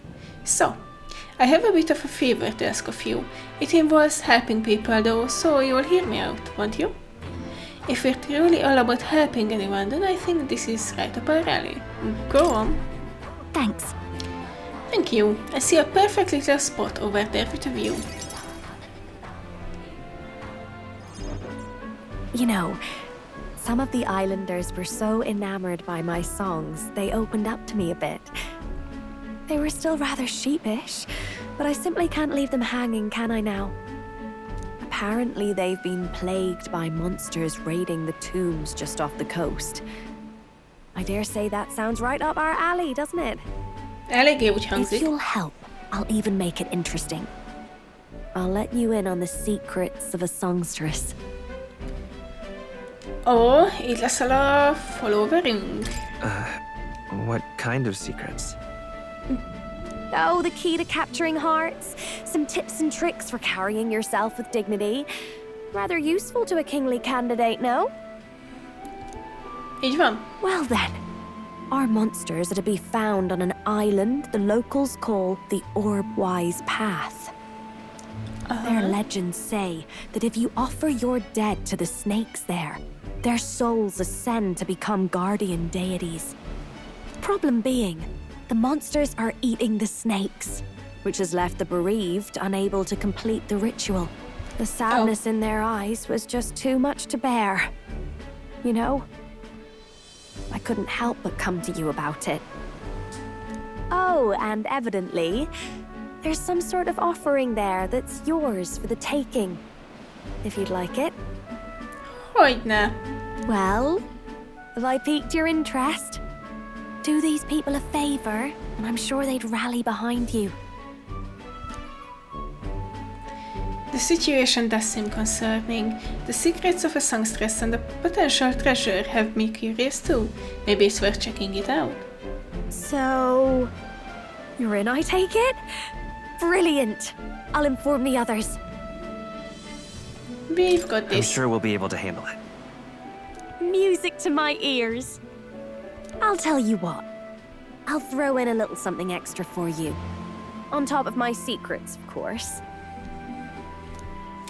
Speaker 1: So, I have a bit of a favor to ask of you. It involves helping people though, so you'll hear me out, won't you? If we're truly all about helping anyone, then I think this is right up our alley. Go on.
Speaker 3: Thanks.
Speaker 1: Thank you. I see a perfect little spot over there with a view.
Speaker 11: You know, some of the islanders were so enamored by my songs, they opened up to me a bit. They were still rather sheepish, but I simply can't leave them hanging, can I now? Apparently they've been plagued by monsters raiding the tombs just off the coast. I dare say that sounds right up our alley, doesn't it?
Speaker 1: Eléggé úgy hangzik.
Speaker 11: If you'll help, I'll even make it interesting. I'll let you in on the secrets of a songstress.
Speaker 1: Ó, így leszel a followerünk.
Speaker 4: What kind of secrets?
Speaker 11: Oh, the key to capturing hearts. Some tips and tricks for carrying yourself with dignity. Rather useful to a kingly candidate, no?
Speaker 1: Így van.
Speaker 11: Well then, our monsters are to be found on an island the locals call the Orbwise Path. Their legends say that if you offer your dead to the snakes there, their souls ascend to become guardian deities. Problem being,
Speaker 3: The monsters are eating the snakes, which has left the bereaved unable to complete the ritual. The sadness in their eyes was just too much to bear. You know? I couldn't help but come to you about it. Oh, and evidently, there's some sort of offering there that's yours for the taking. If you'd like it.
Speaker 1: Hogyne.
Speaker 3: Well, have I piqued your interest? Do these people a favor, and I'm sure they'd rally behind you.
Speaker 1: The situation does seem concerning. The secrets of a songstress and the potential treasure have me curious too. Maybe it's worth checking it out.
Speaker 3: So, you're in, I take it? Brilliant! I'll inform the others.
Speaker 1: We've got this.
Speaker 4: I'm sure we'll be able to handle it.
Speaker 3: Music to my ears. I'll tell you what. I'll throw in a little something extra for you. On top of my secrets, of course.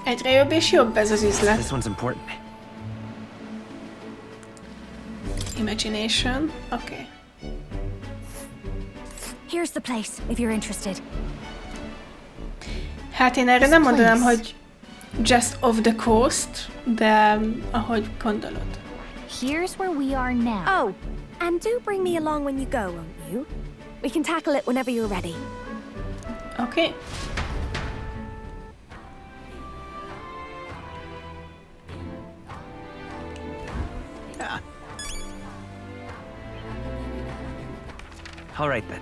Speaker 1: Egyre jobb és jobb ez az üzlet.
Speaker 4: This one's important.
Speaker 1: Imagination. Okay.
Speaker 3: Here's the place, if you're interested.
Speaker 1: Hát én erre nem mondanám, hogy just off the coast, de ahogy gondolod.
Speaker 11: Here's where we are now.
Speaker 3: Oh, and do bring me along when you go, won't you? We can tackle it whenever you're ready.
Speaker 1: Okay.
Speaker 4: All right then.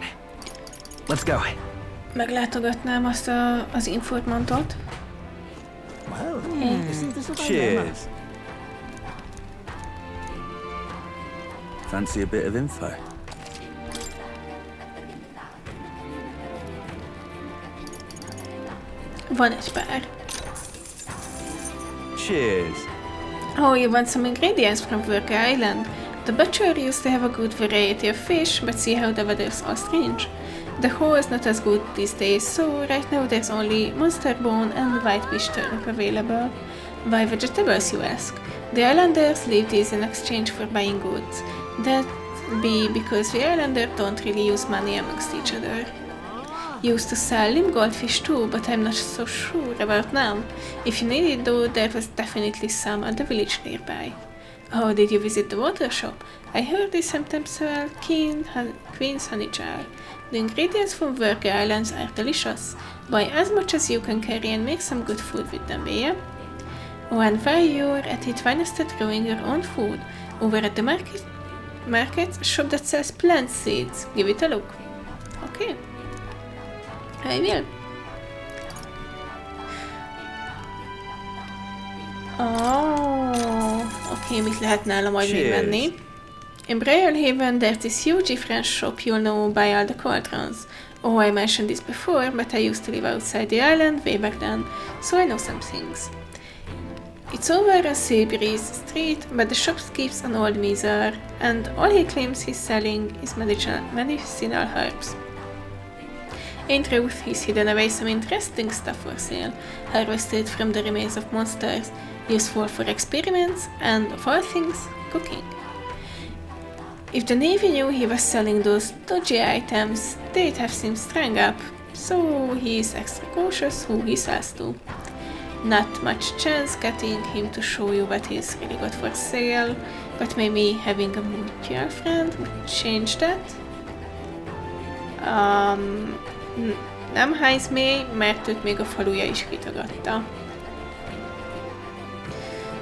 Speaker 4: Let's go.
Speaker 1: Meglátogatnám azt az informantot.
Speaker 12: Cheers. Fancy a bit of info?
Speaker 1: Van egy pár.
Speaker 12: Cheers.
Speaker 1: Oh, you want some ingredients from Virga Island? The butcher used to have a good variety of fish, but see how the weather's all strange. The whole is not as good these days, so right now there's only monster bone and white fish turnip available. Why vegetables, you ask? The islanders leave these in exchange for buying goods. That be because the islanders don't really use money amongst each other. Used to sell limb goldfish too, but I'm not so sure about now. If you need it though, there was definitely some at the village nearby. Oh, did you visit the water shop? I heard they sometimes sell Queen's honey jar. The ingredients from Virga Islands are delicious. Buy as much as you can carry and make some good food with them, will ya? Oh, and while you're at it, why not start growing your own food? Over at the market, a shop that sells plant seeds. Give it a look. Okay. I will. Oh, okay, mit lehet nála majd még venni? In Briarhaven, there's this huge different shop you'll know by all the cauldrons. Oh, I mentioned this before, but I used to live outside the island way back then, so I know some things. It's over on Seabreeze Street, but the shop keeps an old miser, and all he claims he's selling is medicinal herbs. In truth, he's hidden away some interesting stuff for sale, harvested from the remains of monsters, useful for experiments, and of all things, cooking. If the Navy knew he was selling those dodgy items, they'd have him strung up, so he's extra cautious who he sells to. Not much chance getting him to show you what he's really got for sale, but maybe having a mutual friend would change that? Nem hájsz mély, mert őt még a faluja is kitagadta.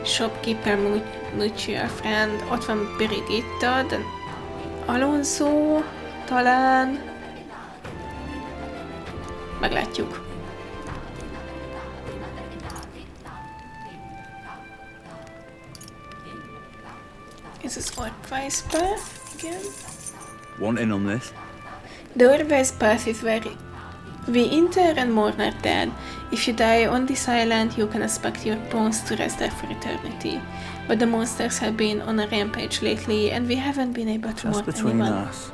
Speaker 1: Shopkeeper mutual friend, ott van Brigitta, de Alonso, talán... Meglátjuk. Ez az Orbwise Path, igen.
Speaker 12: Want in on this?
Speaker 1: The Orbwise Path is where we enter and mourn our dead. If you die on this island, you can expect your bones to rest there for eternity. But the monsters have been on a rampage lately, and we haven't been able to mourn anyone.
Speaker 12: Us.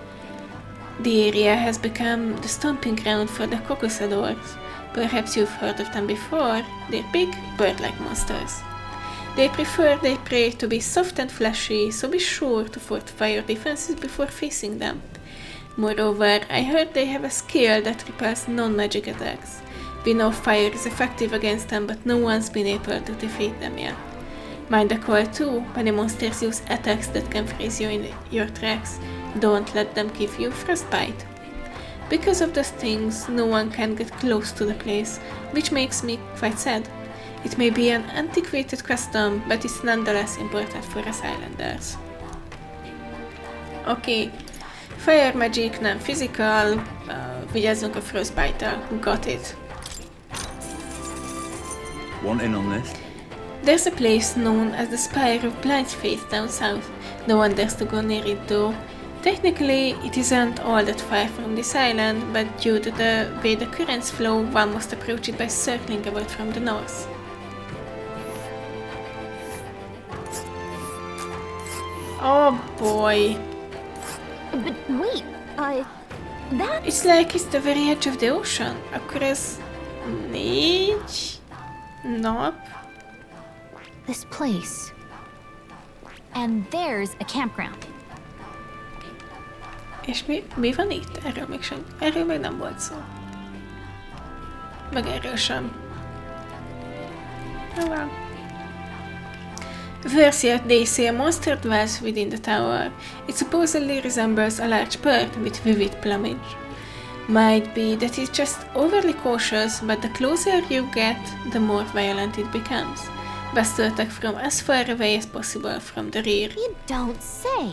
Speaker 1: The area has become the stomping ground for the crocosadors. Perhaps you've heard of them before. They're big, bird-like monsters. They prefer their prey to be soft and fleshy, so be sure to fortify your defenses before facing them. Moreover, I heard they have a skill that repels non-magic attacks. We know fire is effective against them, but no one's been able to defeat them yet. Mind the call too, many monsters use attacks that can freeze you in your tracks. Don't let them give you frostbite. Because of those things, no one can get close to the place, which makes me quite sad. It may be an antiquated custom, but it's nonetheless important for us islanders. Okay. Fire magic, nem physical, vigyázzunk a frostbite-tal. Got it.
Speaker 12: Want in on this?
Speaker 1: There's a place known as the Spire of Blind Faith down south. No one dares to go near it though. Technically, it isn't all that far from this island, but due to the way the currents flow, one must approach it by circling about from the north. Oh boy.
Speaker 11: But wait, that...
Speaker 1: It's like it's the very edge of the ocean. Akkor ez 4 nap.
Speaker 11: This place. And there's a campground.
Speaker 1: És mi van itt? Erről még nem volt szó. Meg erről sem. Oh well. Verse yet they say a monster dwells within the tower. It supposedly resembles a large bird with vivid plumage. Might be that it's just overly cautious, but the closer you get, the more violent it becomes. Best to attack from as far away as possible from the rear.
Speaker 11: You don't say.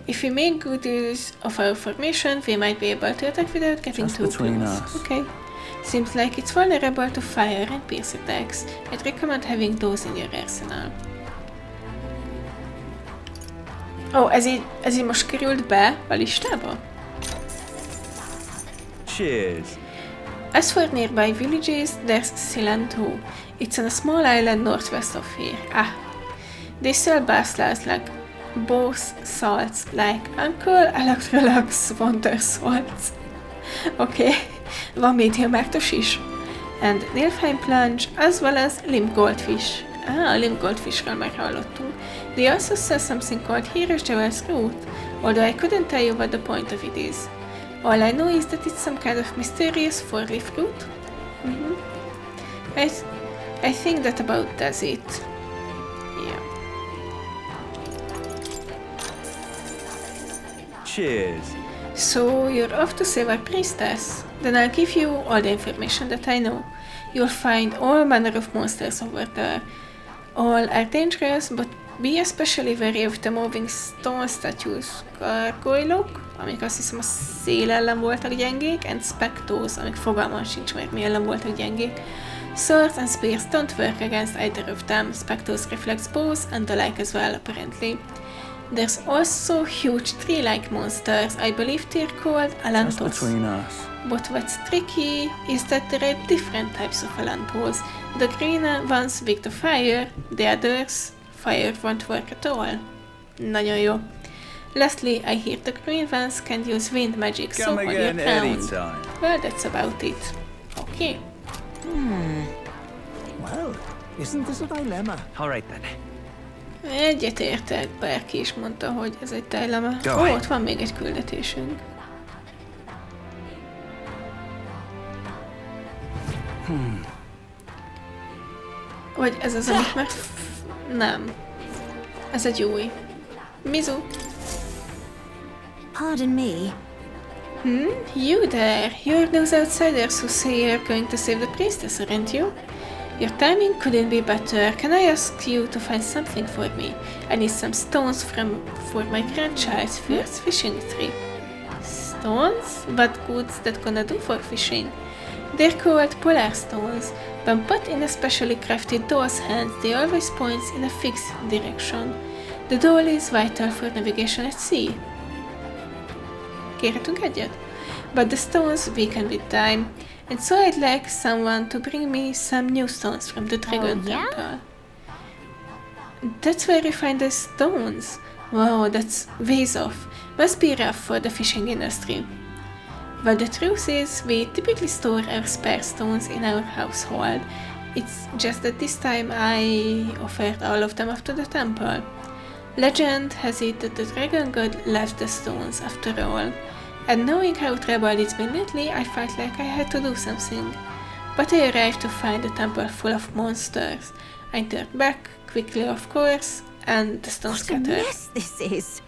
Speaker 1: If we make good use of our formation, we might be able to attack without getting
Speaker 12: Just
Speaker 1: too
Speaker 12: between
Speaker 1: close.
Speaker 12: us.
Speaker 1: Okay. Seems like it's vulnerable to fire and pierce attacks. I'd recommend having those in your arsenal. Ez így most került be a listába?
Speaker 12: Cheers.
Speaker 1: As for nearby villages, there's Silento. It's on a small island northwest of here. They sell baths like both salts, like Uncle Electrolux Wonder Salts. Okay, van médiumártos is. And Nilfheim Plunge, as well as Limp Goldfish. A Limp Goldfishről már hallottunk. They also sell something called Hero's Jewel's Root, although I couldn't tell you what the point of it is. All I know is that it's some kind of mysterious four-leaf fruit. I think that about does it. Yeah.
Speaker 12: Cheers.
Speaker 1: So you're off to save our priestess? Then I'll give you all the information that I know. You'll find all manner of monsters over there. All are dangerous, but be especially wary of the moving stone statues. Gargoylok, amik azt hiszem a szél ellen voltak gyengék, and spectos, amik fogalmam sincs meg mi ellen voltak gyengék. Swords and spears don't work against either of them. Spectos reflex bows and the like as well, apparently. There's also huge tree-like monsters. I believe they're called Alantos.
Speaker 12: Just between us.
Speaker 1: But what's tricky is that there are different types of Alantos. The green ones weak to fire, the others fire won't work at all. Nagyon jó. Lastly, I hear the green ones can use wind magic, so
Speaker 12: Come
Speaker 1: on your
Speaker 12: again
Speaker 1: ground.
Speaker 12: anytime.
Speaker 1: Well, that's about it. Okay.
Speaker 2: Well, isn't this a dilemma?
Speaker 4: All right then.
Speaker 1: Egyetértek, bárki is mondta, hogy ez egy dilemma. Ott van még egy küldetésünk. Vagy ez az, amit már... Nem. Ez egy új. Mizu.
Speaker 3: Pardon me.
Speaker 1: You there. You're those outsiders who say you're going to save the priestess, aren't you? Your timing couldn't be better. Can I ask you to find something for me? I need some stones for my grandchild's first fishing trip. Stones? What good's that gonna do for fishing? They're called polar stones. When put in a specially crafted doll's hands, they always point in a fixed direction. The doll is vital for navigation at sea. Kérhetünk egyet? But the stones weaken with time, and so I'd like someone to bring me some new stones from the Dragon Temple. That's where you find the stones. Wow, that's ways off. Must be rough for the fishing industry. Well, the truth is, we typically store our spare stones in our household. It's just that this time I offered all of them up to the temple. Legend has it that the dragon god left the stones after all. And knowing how troubled it's been lately, I felt like I had to do something. But I arrived to find the temple full of monsters. I turned back, quickly of course, and the stones scattered.
Speaker 9: What a mess this is!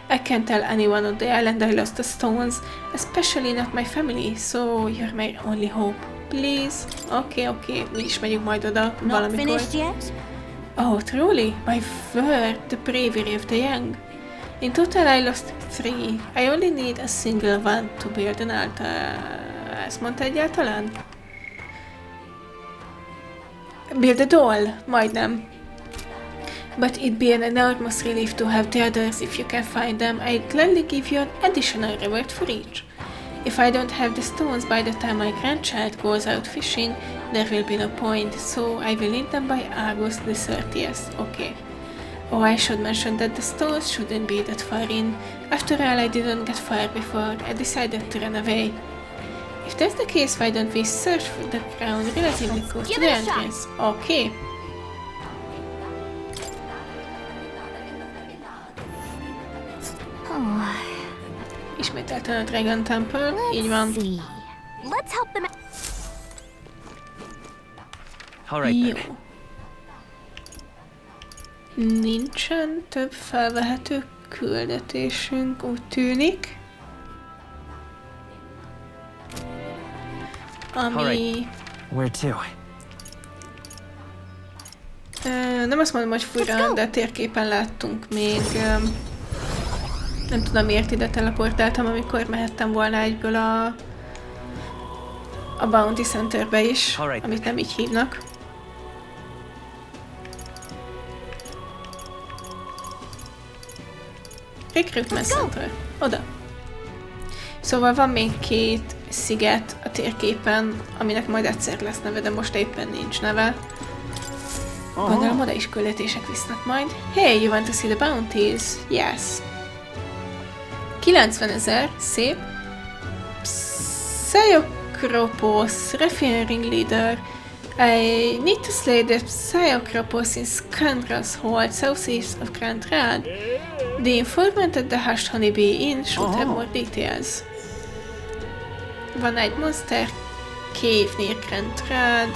Speaker 1: I can't tell anyone on the island I lost the stones, especially not my family, so you're my only hope. Please? Okay, mi is megyünk majd oda valamikor.
Speaker 9: Not finished yet?
Speaker 1: Oh, truly? My word, the bravery of the young. In total I lost 3. I only need a single one to build an altar. Ezt mondta egyáltalán? Build a doll? Majdnem. But it'd be an enormous relief to have the others if you can find them. I'd gladly give you an additional reward for each. If I don't have the stones by the time my grandchild goes out fishing, there will be no point, so I will need them by August the 30th. Okay. Oh, I should mention that the stones shouldn't be that far in. After all, I didn't get far before I decided to run away. If that's the case, why don't we search for the ground relatively close to the entrance? Okay. Ismételten a Dragon Temple, így van.
Speaker 13: Let's help them.
Speaker 1: Jó. Nincsen több felvehető küldetésünk, úgy tűnik. Ami...
Speaker 4: Where to?
Speaker 1: Nem azt mondom, hogy fura, de térképen láttunk még... nem tudom, miért ide teleportáltam, amikor mehettem volna egyből a Bounty Centerbe is, amit nem így hívnak. Recruitment Center. Oda. Szóval van még 2 sziget a térképen, aminek majd egyszer lesz neve, de most éppen nincs neve. Gondolom, oda is küldetések visznek majd. Hey, you want to see the bounties? Yes. 90 000, szép. Psychropos, refining leader. I need to slay the Psychropos in Scoundrel's Hold, southeast of Grand Rad. The informant at the Hushed Honeybee Inn should have more details. Van egy monster cave near Grand Rad.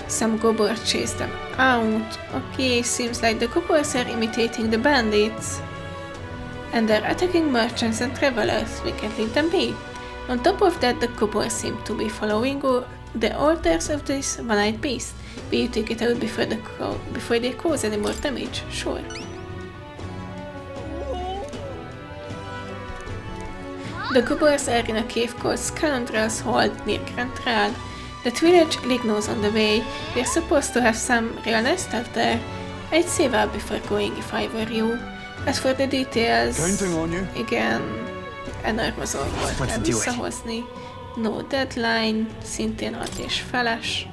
Speaker 1: Some gobbers chase them out. Okay, seems like the gobbers are imitating the bandits. And they're attacking merchants and travelers. We can't leave them be. On top of that, the gobbers seem to be following the orders of this one-eyed beast. Will you take it out before they cause any more damage? Sure. The gobbers are in a cave called Scoundrel's Hold near Grand Rad. That village Ligno's on the way. We're supposed to have some real nice stuff there. I'd save up before going if I were you. As for the details...
Speaker 2: Counting on you.
Speaker 1: Igen, enormous orgot kell visszahozni. No deadline, szintén 6 és feles.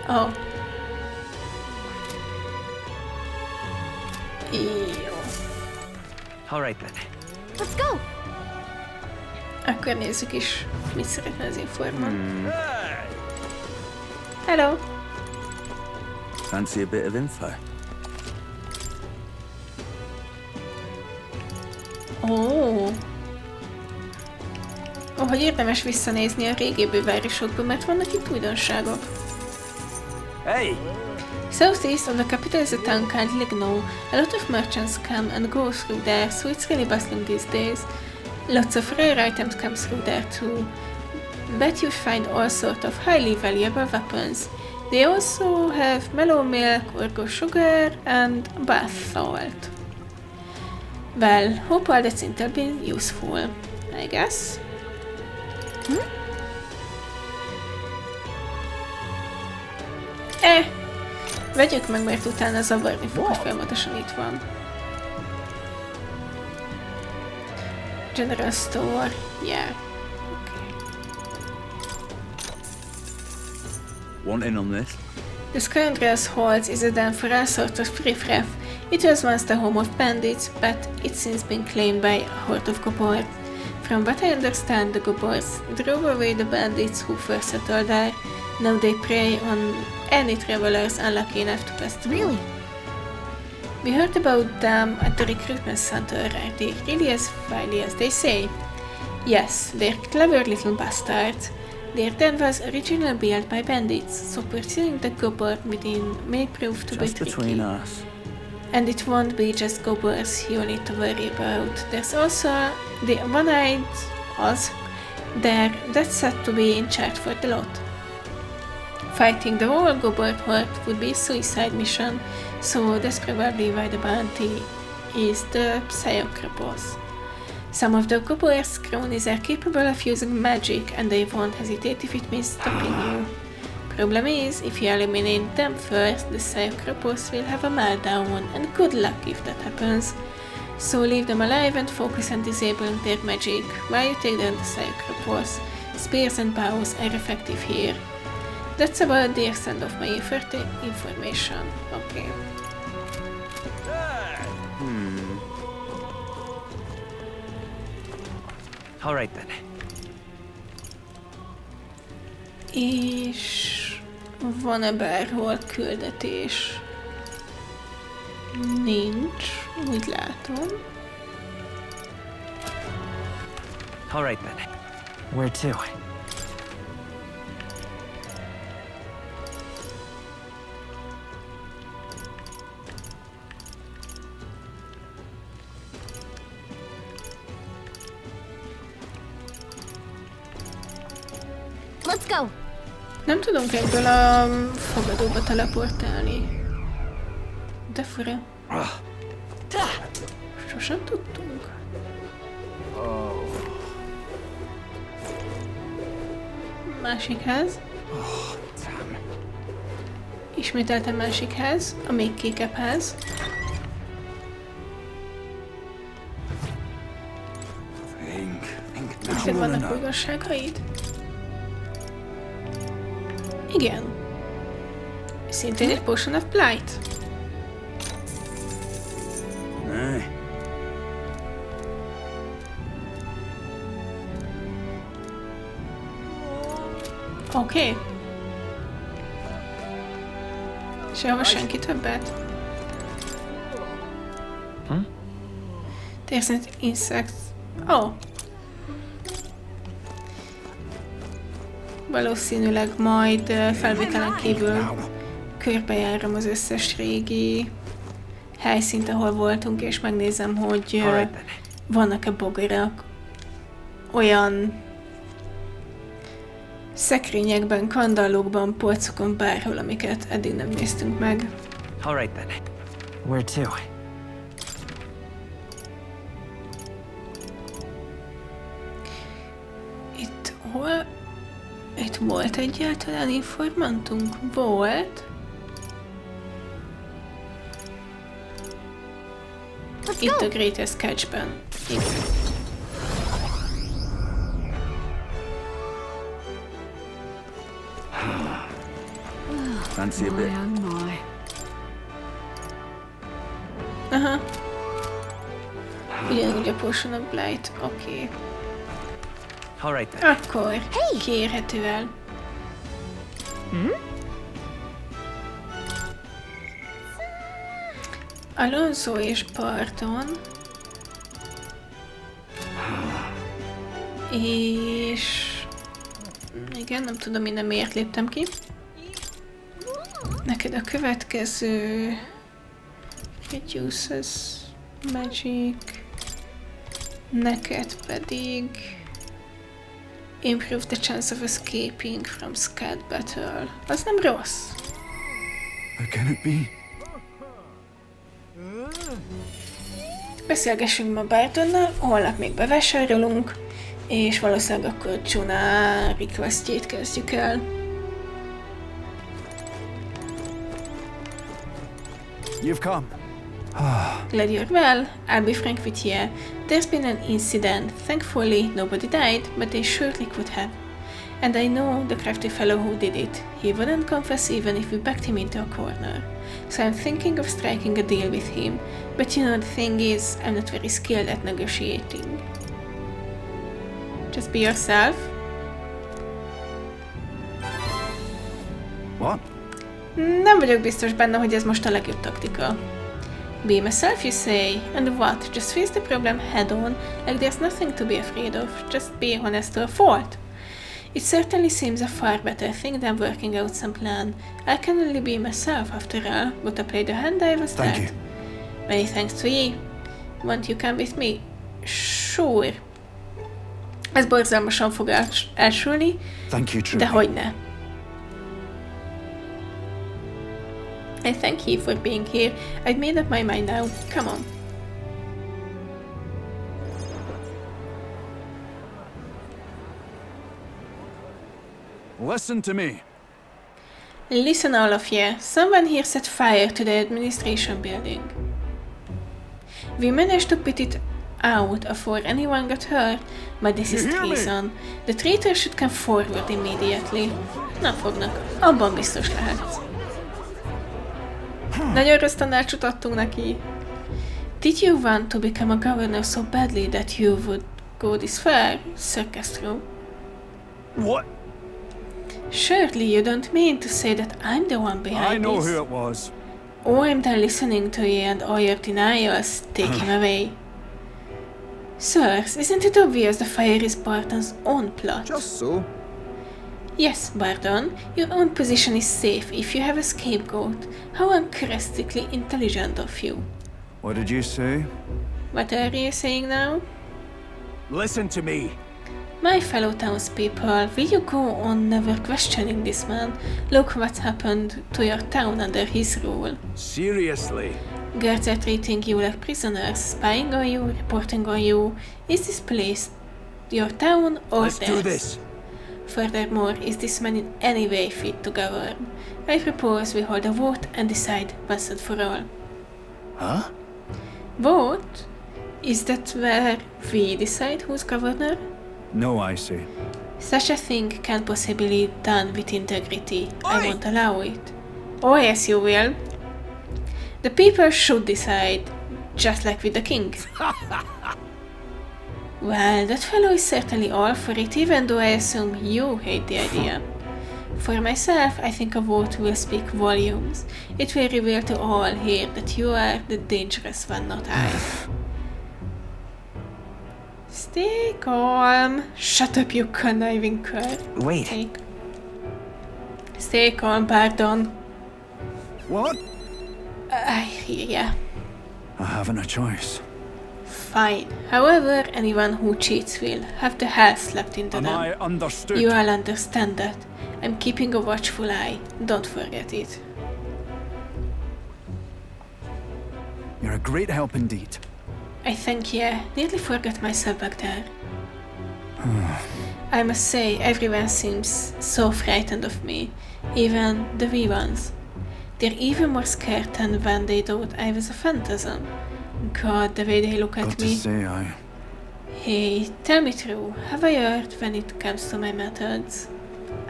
Speaker 1: Oh. Jó.
Speaker 4: Alright then.
Speaker 13: Let's go.
Speaker 1: Akkor nézzük is, mit szeretne az informant. Hello.
Speaker 12: Fancy a bit of info?
Speaker 1: Hogy érdemes visszanézni a régebbi városokba, mert vannak itt újdonságok.
Speaker 12: Hey!
Speaker 1: Southeast of the capital is a town called Ligno. A lot of merchants come and go through there, so it's really bustling these days. Lots of rare items come through there too. Bet you find all sorts of highly valuable weapons. They also have mellow milk, orgo sugar, and bath salt. Well, hope all that's intel been useful, I guess. Vegyük meg, mert utána zavarni fog, hogy folyamatosan itt van. General Store, yeah.
Speaker 12: Want in on this?
Speaker 1: The Scoundrel's Hold is a den for all sorts of riffraff. It was once the home of bandits, but it's since been claimed by a horde of gobbers. From what I understand, the gobbers drove away the bandits who first settled there. Now they prey on any travelers unlucky enough to pass through.
Speaker 11: Really?
Speaker 1: We heard about them at the recruitment center. Are they really as wily as they say? Yes, they're clever little bastards. Their den was originally built by bandits, so pursuing the goblin within may prove to be tricky.
Speaker 12: Just between us.
Speaker 1: And it won't be just goblins you need to worry about. There's also the one-eyed Oz there that's set to be in charge for the lot. Fighting the whole goblin horde would be a suicide mission, so that's probably why the bounty is the Psychopos. Some of the goblins' cronies are capable of using magic, and they won't hesitate if it means stopping you. Problem is, if you eliminate them first, the Psychopos will have a meltdown, and good luck if that happens. So leave them alive and focus on disabling their magic, while you take down the Psychopos. Spears and bows are effective here. That's about the extent of my information. Okay.
Speaker 4: All right then.
Speaker 1: És van-e bárhol küldetés? Nincs, úgy látom.
Speaker 4: All right then. Where to?
Speaker 13: Let's go.
Speaker 1: Nem tudunk ebből a fogadóba teleportálni. De fura. Sosem tudtunk. Másik ház. Ismételten másik ház, a még kékebb ház. Neked vannak újdonságaid? Igen. Szintén egy Potion of Blight. Oké. Sehova senki többet? There's an insect. Oh. Valószínűleg majd felvételen kívül körbejárom az összes régi helyszínt, ahol voltunk, és megnézem, hogy vannak-e bogarak olyan szekrényekben, kandallókban, polcokon, bárhol, amiket eddig nem néztünk meg.
Speaker 4: All right then. Where to?
Speaker 1: Itt volt egyáltalán informantunk? Volt. Itt a Greatest Catch-ben. Igen.
Speaker 12: Fancy a bit.
Speaker 1: Aha. Ugyanúgy a Potion of Blight. Oké.
Speaker 4: All right then.
Speaker 1: Akkor kérhető el. Alonso és Bardon. És... igen, nem tudom, minden miért léptem ki. Neked a következő... Reduces Magic. Neked pedig... Improve the chance of escaping from Scat Battle. Az nem rossz.
Speaker 12: How can it be?
Speaker 1: Beszélgessünk ma Bardonnal, holnap még bevásárolunk, és valószínűleg akkor Junah requestjét kezdjük el.
Speaker 2: You've come.
Speaker 1: Glad you're well. I'll be frank with you. There's been an incident. Thankfully, nobody died, but they surely could have. And I know the crafty fellow who did it. He wouldn't confess even if we backed him into a corner. So I'm thinking of striking a deal with him. But you know, the thing is, I'm not very skilled at negotiating. Just be yourself.
Speaker 2: What?
Speaker 1: Nem vagyok biztos benne, hogy ez most a legjobb taktika. Be myself, you say. And what? Just face the problem head on, like there's nothing to be afraid of. Just be honest to a fault. It certainly seems a far better thing than working out some plan. I can only be myself after all, but I play the hand I was dealt.
Speaker 12: Thank you.
Speaker 1: Many thanks to ye. Want you come with me? Sure. Ez borzalmasan fog elsülni,
Speaker 12: Thank you, truly.
Speaker 1: de hogyne. I thank you for being here. I've made up my mind now. Come on.
Speaker 12: Listen to me.
Speaker 1: Listen, all of you. Someone here set fire to the administration building. We managed to put it out before anyone got hurt, but this is treason. The traitor should come forward immediately. Nem fognak. Abban biztos lehet. Nagyon rossz tanácsot adtunk neki. Did you want to become a governor so badly that you would go this far, Sir Castro?
Speaker 12: What?
Speaker 1: Surely you don't mean to say that I'm the one behind this?
Speaker 12: I know who it was.
Speaker 1: Oh, I'm done listening to you and all your denials. Take him away. Sirs, isn't it obvious the fire is Bardon's own plot?
Speaker 12: Just so.
Speaker 1: Yes, Bardon, your own position is safe if you have a scapegoat. How uncharacteristically intelligent of you.
Speaker 12: What did you say?
Speaker 1: What are you saying now?
Speaker 12: Listen to me.
Speaker 1: My fellow townspeople, will you go on never questioning this man? Look what happened to your town under his rule.
Speaker 12: Seriously?
Speaker 1: Guards are treating you like prisoners, spying on you, reporting on you. Is this place your town or
Speaker 12: Let's
Speaker 1: theirs?
Speaker 12: do this.
Speaker 1: Furthermore, is this man in any way fit to govern? I propose we hold a vote and decide once and for all.
Speaker 12: Huh?
Speaker 1: Vote? Is that where we decide who's governor?
Speaker 12: No, I see.
Speaker 1: Such a thing can't possibly be done with integrity. I won't allow it. Oh yes, you will. The people should decide, just like with the king. Well, that fellow is certainly all for it, even though I assume you hate the idea. For myself, I think a vote will speak volumes. It will reveal to all here that you are the dangerous one, not I. Stay calm. Shut up, you conniving cur.
Speaker 4: Wait.
Speaker 1: Stay calm, Bardon.
Speaker 12: What?
Speaker 1: I hear ya.
Speaker 12: I haven't a choice.
Speaker 1: Fine. However, anyone who cheats will have the hell slapped into
Speaker 12: Am
Speaker 1: them.
Speaker 12: I understood?
Speaker 1: You all understand that. I'm keeping a watchful eye. Don't forget it.
Speaker 12: You're a great help indeed.
Speaker 1: I thank you. Nearly forgot myself back there. I must say, everyone seems so frightened of me. Even the wee ones. They're even more scared than when they thought I was a phantasm. God, the way they look at
Speaker 12: Got
Speaker 1: me.
Speaker 12: to say,
Speaker 1: Hey, tell me true. Have I erred when it comes to my methods?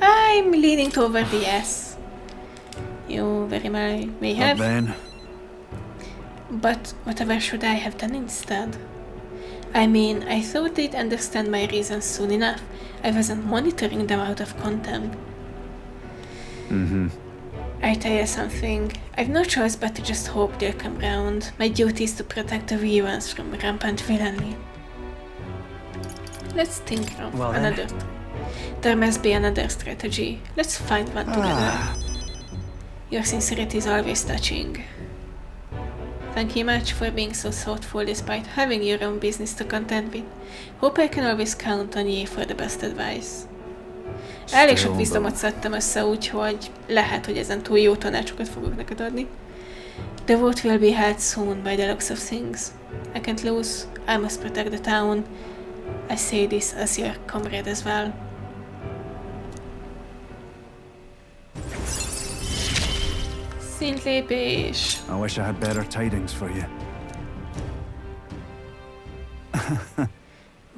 Speaker 1: I'm leaning toward the yes. You very much may have.
Speaker 12: But then,
Speaker 1: But whatever should I have done instead? I mean, I thought they'd understand my reasons soon enough. I wasn't monitoring them out of contempt. I tell you something. I've no choice but to just hope they'll come round. My duty is to protect the wee ones from rampant villainy. Let's think of
Speaker 4: Well then.
Speaker 1: another. There must be another strategy. Let's find one together. Your sincerity is always touching. Thank you much for being so thoughtful despite having your own business to contend with. Hope I can always count on you for the best advice. Elég sok viszdomot szedtem össze, úgyhogy lehet, hogy ezen túl jó tanácsokat fogok neked adni. The vote will be held soon by the looks of things. I can't lose. I must protect the town. I say this as your comrade as well. Szintlépés.
Speaker 12: I wish I had better tidings for you.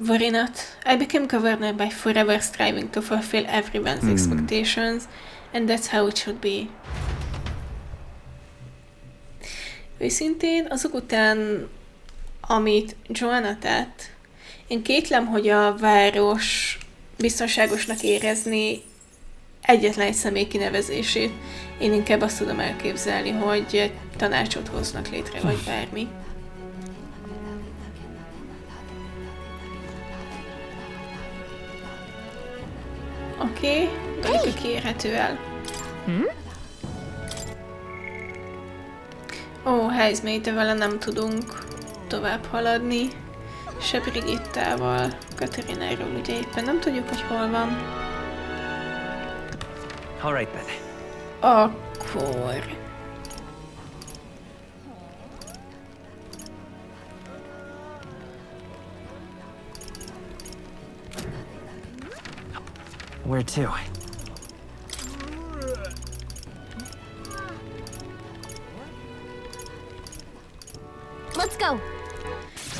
Speaker 1: Worry not. I became governor by forever striving to fulfill everyone's expectations, and that's how it should be. Őszintén, azok után, amit Junah tett, én kétlem, hogy a város biztonságosnak érezni egyetlen egy személy kinevezését. Én inkább azt tudom elképzelni, hogy egy tanácsot hoznak létre, vagy bármi. Oké, Galika kiérhető el. Ó, Heisemate, vele nem tudunk tovább haladni. Se Brigittával, Katarináról ugye éppen nem tudjuk, hogy hol van.
Speaker 4: All right then.
Speaker 1: Akkor...
Speaker 4: Where to?
Speaker 13: Let's go.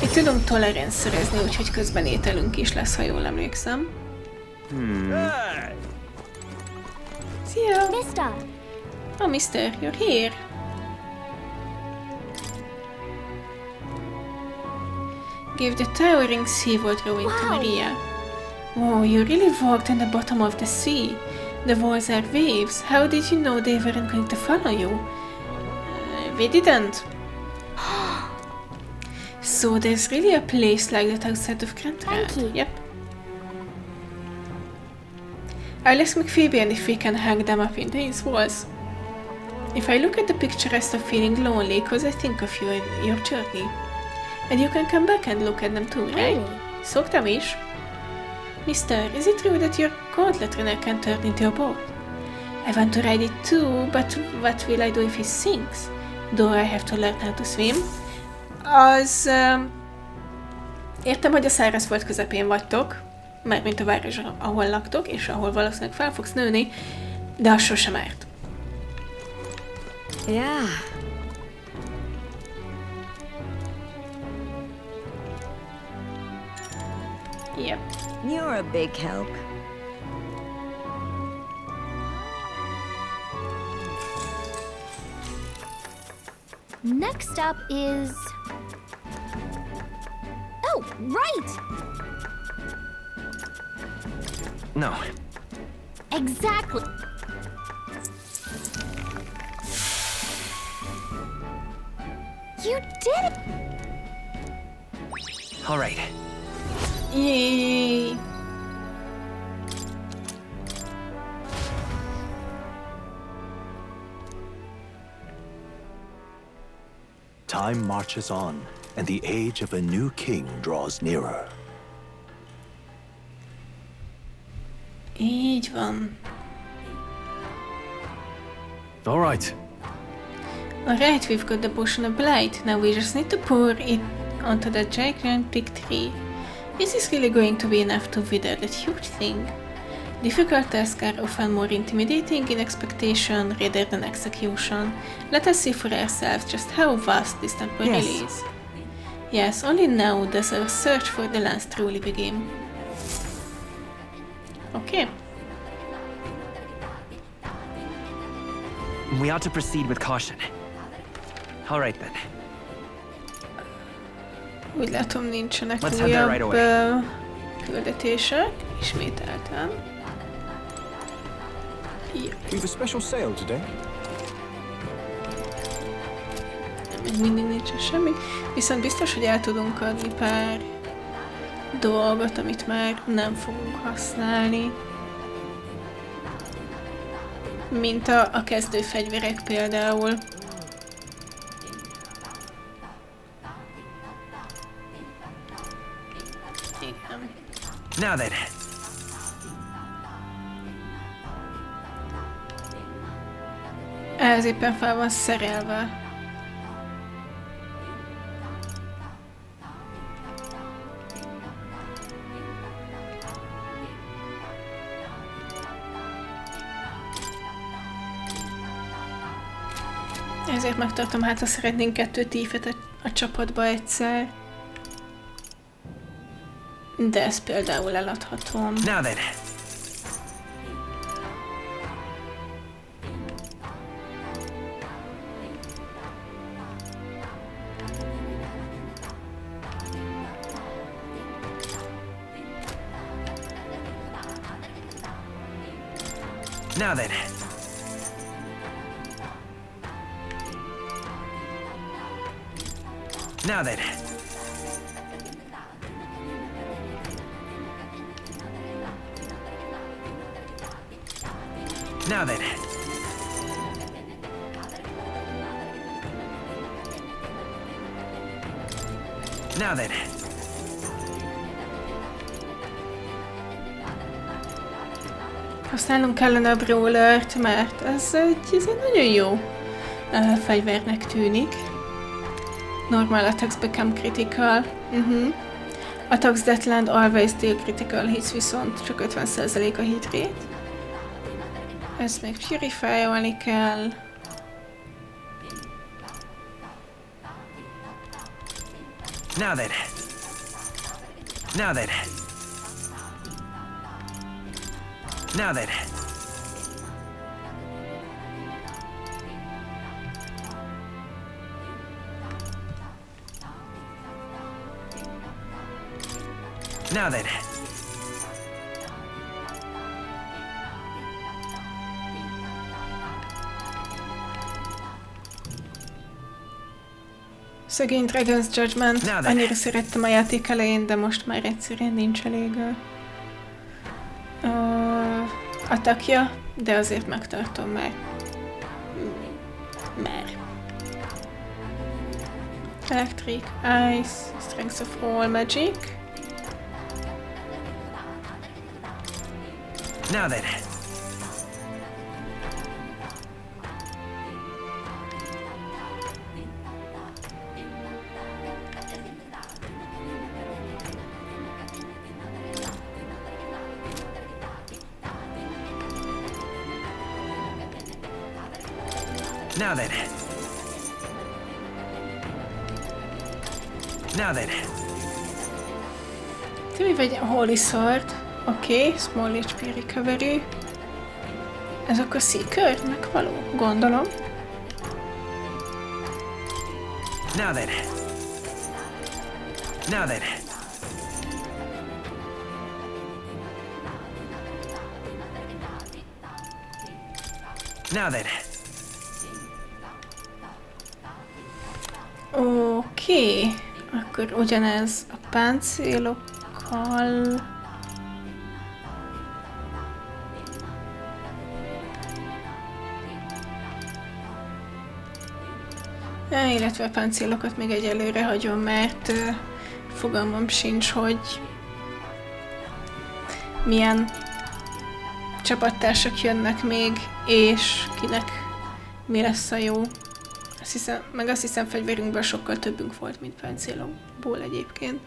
Speaker 1: Itt tudunk tolerance szerezni, úgyhogy közben ételünk is lesz, ha jól emlékszem. Szia!
Speaker 13: Mister!
Speaker 1: Oh, Mister, you're here! Give the towering seaward rowing to Maria. Wow, you really walked on the bottom of the sea. The walls are waves. How did you know they weren't going to follow you? We didn't. So there's really a place like that outside of Grantran? Yep. I'll ask McPhabian if we can hang them up in these walls. If I look at the picture, I stop feeling lonely because I think of you and your journey. And you can come back and look at them too, right? Szoktam is. Mister, is it true that your gauntlet runner can turn into a boat? I want to ride it too, but what will I do if he sinks? Do I have to learn how to swim? Értem, hogy a szárazföld közepén vagytok, mármint a város, ahol laktok, és ahol valószínűleg fel fogsz nőni, de az sosem árt.
Speaker 9: Yeah.
Speaker 1: Yep.
Speaker 9: You're a big help.
Speaker 13: Next up is... Oh, right!
Speaker 4: No.
Speaker 13: Exactly. You did it!
Speaker 4: All right.
Speaker 1: Yay!
Speaker 6: Time marches on, and the age of a new king draws nearer.
Speaker 1: Így van.
Speaker 5: All right.
Speaker 1: Alright, we've got the potion of blight. Now we just need to pour it onto the gigantic tree. Is this really going to be enough to wither that huge thing? Difficult tasks are often more intimidating in expectation rather than execution. Let us see for ourselves just how vast this temple really is. Yes, only now does our search for the lands truly begin. Okay.
Speaker 4: We ought to proceed with caution. All right then.
Speaker 1: Úgy látom, nincsenek
Speaker 4: Let's head there right
Speaker 1: újabb
Speaker 4: away.
Speaker 1: küldetések. Ismételten.
Speaker 12: We've a special sale today.
Speaker 1: Még mindig nincsen semmi. Viszont biztos, hogy el tudunk adni pár dolgot, amit már nem fogunk használni. Mint a kezdőfegyverek például. Igen.
Speaker 4: Now then.
Speaker 1: Ez éppen fel van szerelve. Ezért megtartom, hát ha szeretnénk 2 tífet a csapatba egyszer. De ezt például eladhatom.
Speaker 4: Now then. Now then. Now then. Now then. Now then.
Speaker 1: Használnunk kellene a brawlert, mert ez egy nagyon jó fegyvernek tűnik. Normal attacks become critical. Attacks that land always deal critical hits, viszont csak 50% a hit rate. Ezt még purify-olni kell.
Speaker 4: Now then. Now then. Now then. Now then.
Speaker 1: Szegény Dragon's Judgment. Annyira szerettem a játék elején, de most már egyszerűen nincs elég atakja, de azért megtartom már. Electric, Ice, Strength of All Magic.
Speaker 4: Now then. Now then. Now then.
Speaker 1: Te mi vagy a Holy Sword? Oké, Small HP Recovery. Ez akkor Seeker-nek való? Gondolom.
Speaker 4: Now then. Now then. Now then.
Speaker 1: Oké, akkor ugyanez a páncélokkal. Illetve a páncélokat még egyelőre hagyom, mert fogalmam sincs, hogy milyen csapattársak jönnek még, és kinek mi lesz a jó. Azt hiszem fegyverünkből sokkal többünk volt, mint páncélokból egyébként.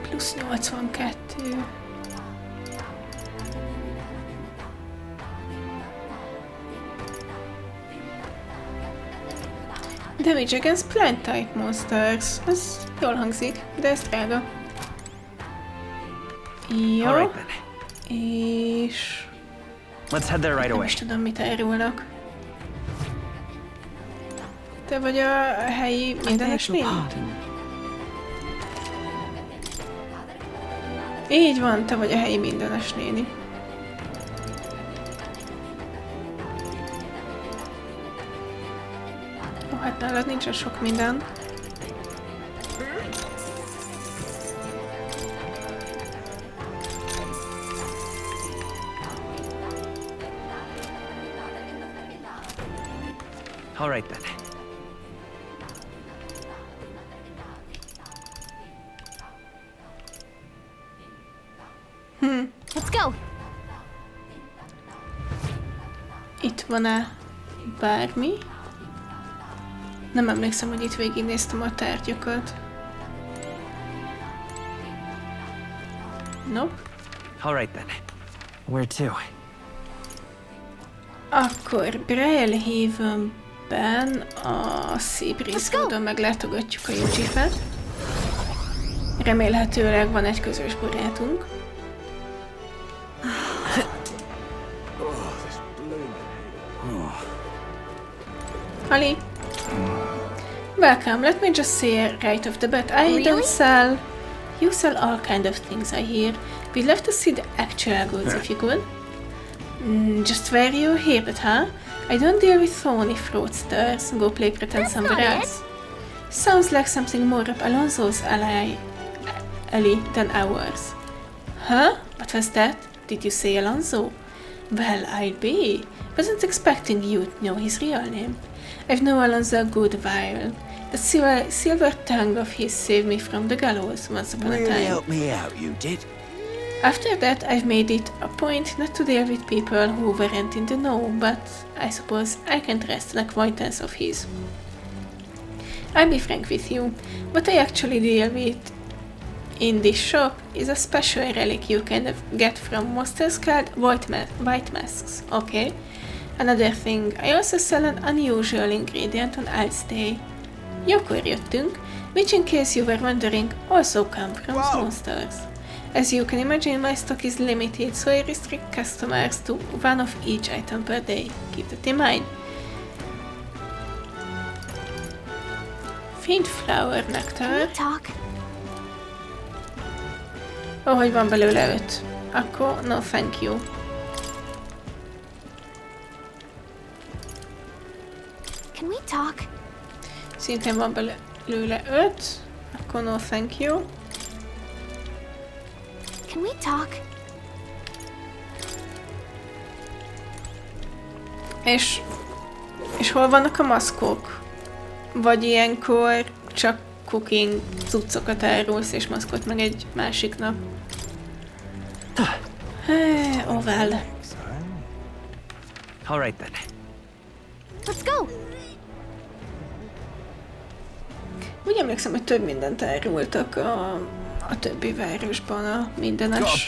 Speaker 1: Plusz 82. Damage against plant type monsters. Ez jól hangzik, de ez drága. Jó. És...
Speaker 4: Let's head there right away.
Speaker 1: Nem is tudom, mit árulnak. Te vagy a helyi mindenes néni? Így van, te vagy a helyi mindenes néni. Ó, hát nálad nincsen sok minden.
Speaker 4: All right then.
Speaker 13: Let's go.
Speaker 1: Itt van-e bármi? Nem emlékszem, hogy itt végignéztem a tárgyakat. Nope.
Speaker 4: All right then. Where to?
Speaker 1: Akkor Braillehavenben a szép részmódon meglátogatjuk a Junah-et. Remélhetőleg van egy közös barátunk. Ali. Welcome, let me just say right off the bat, I don't sell You sell all kind of things, I hear. We'd love to see the actual goods if you could. Just where you hear it, huh? I don't deal with phony fraudsters. Go play pretend somewhere else. Sounds like something more up Alonso's alley than ours. Huh? What was that? Did you say Alonso? Well, I'll be. Wasn't expecting you to know his real name. I've known Alonso a good while. The silver tongue of his saved me from the gallows once upon a time.
Speaker 14: Really helped me out, you did.
Speaker 1: After that, I've made it a point not to deal with people who weren't in the know, but I suppose I can trust an acquaintance of his. I'll be frank with you, what I actually deal with in this shop is a special relic you can get from monsters called white masks, okay? Another thing, I also sell an unusual ingredient on Ice Day. Jókor jöttünk, which in case you were wondering, also come from monsters. As you can imagine, my stock is limited, so I restrict customers to one of each item per day. Keep that in mind. Fiend flower nectar. Ó, hogy van belőle 5. Akkor no thank you.
Speaker 13: Can we talk?
Speaker 1: Szintén van belőle 5. Akkor no thank you.
Speaker 13: Can we talk?
Speaker 1: És hol vannak a maszkok? Vagy ilyenkor csak cooking cuccokat árulsz és maszkot meg egy másik nap? Oh well.
Speaker 4: All right then.
Speaker 13: Let's go.
Speaker 1: Úgy emlékszem, hogy több mindent árultak a többi városban a mindenes.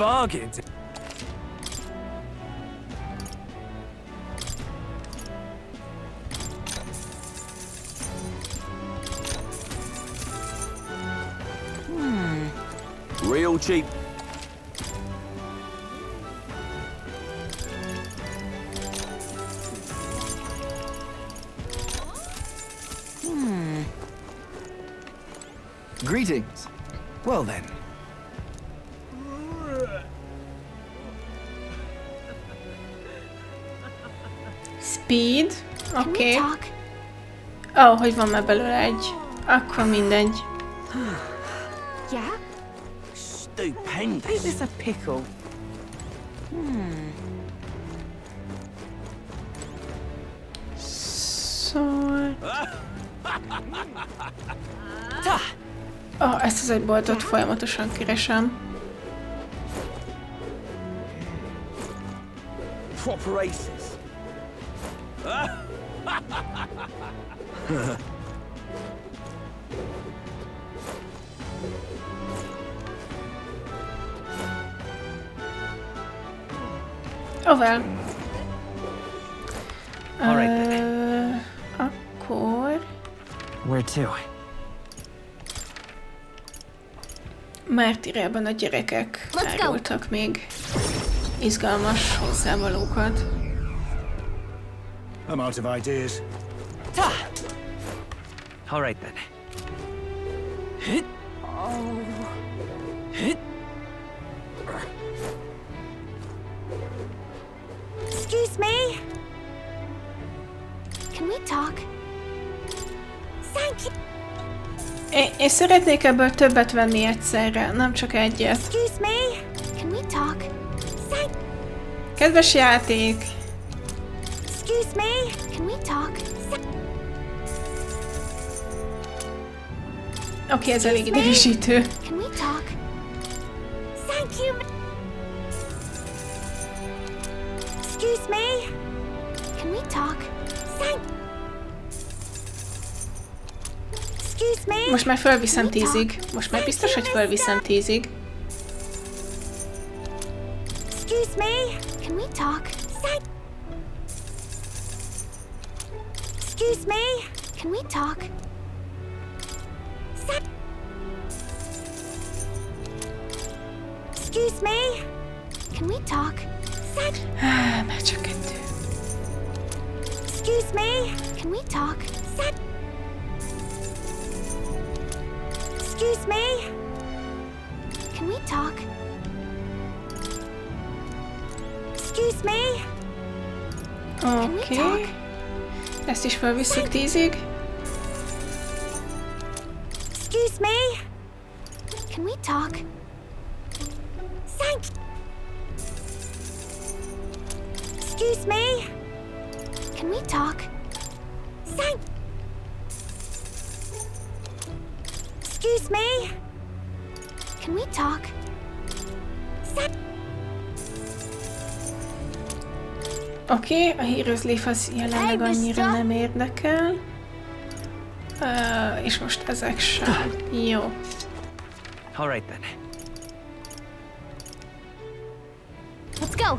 Speaker 14: Real cheap.
Speaker 7: Greetings. Well then.
Speaker 1: Speed. Oké. Okay. Hogy van már belőle egy. Akkor mindegy.
Speaker 13: Yeah?
Speaker 14: Stupendous.
Speaker 15: Ain't this a pickle?
Speaker 1: Szóval... Ezt az egy boltot folyamatosan keresem.
Speaker 14: Proper aces.
Speaker 1: Oh well.
Speaker 4: All right then.
Speaker 1: Akkor...
Speaker 4: Where to?
Speaker 1: Mártírában a gyerekek árultak még izgalmas hozzávalókat.
Speaker 2: I'm out of ideas.
Speaker 4: All right then.
Speaker 13: Excuse me? Can we talk? Thank you.
Speaker 1: Én szeretnék ebből többet venni egyszerre, nem csak egyet.
Speaker 13: Excuse me? Can we talk?
Speaker 1: Kedves játék!
Speaker 13: Excuse me? Can we talk?
Speaker 1: Oké, ez elég idegesítő.
Speaker 13: Can we talk? Thank you. Excuse me? Can we talk? Excuse me?
Speaker 1: Most már fölviszem 10-ig. Most már biztos, hogy fölviszem 10-ig.
Speaker 13: Excuse me? Can we talk? Excuse me? Can we talk? Excuse me? Can we talk?
Speaker 1: Már csak 2.
Speaker 13: Excuse me? Can we talk? Excuse me?
Speaker 3: talk?
Speaker 13: Excuse me?
Speaker 1: Oké. Ezt is felvisszük 10-ig.
Speaker 13: Excuse me?
Speaker 3: Can we talk?
Speaker 13: Thank. Excuse me?
Speaker 3: Can we talk?
Speaker 13: Thank. Excuse me?
Speaker 3: Can we talk?
Speaker 1: Oké, a hírözlév az jelenleg annyira nem érdekel. És most ezek sem. Jó.
Speaker 4: All right then.
Speaker 11: Let's go.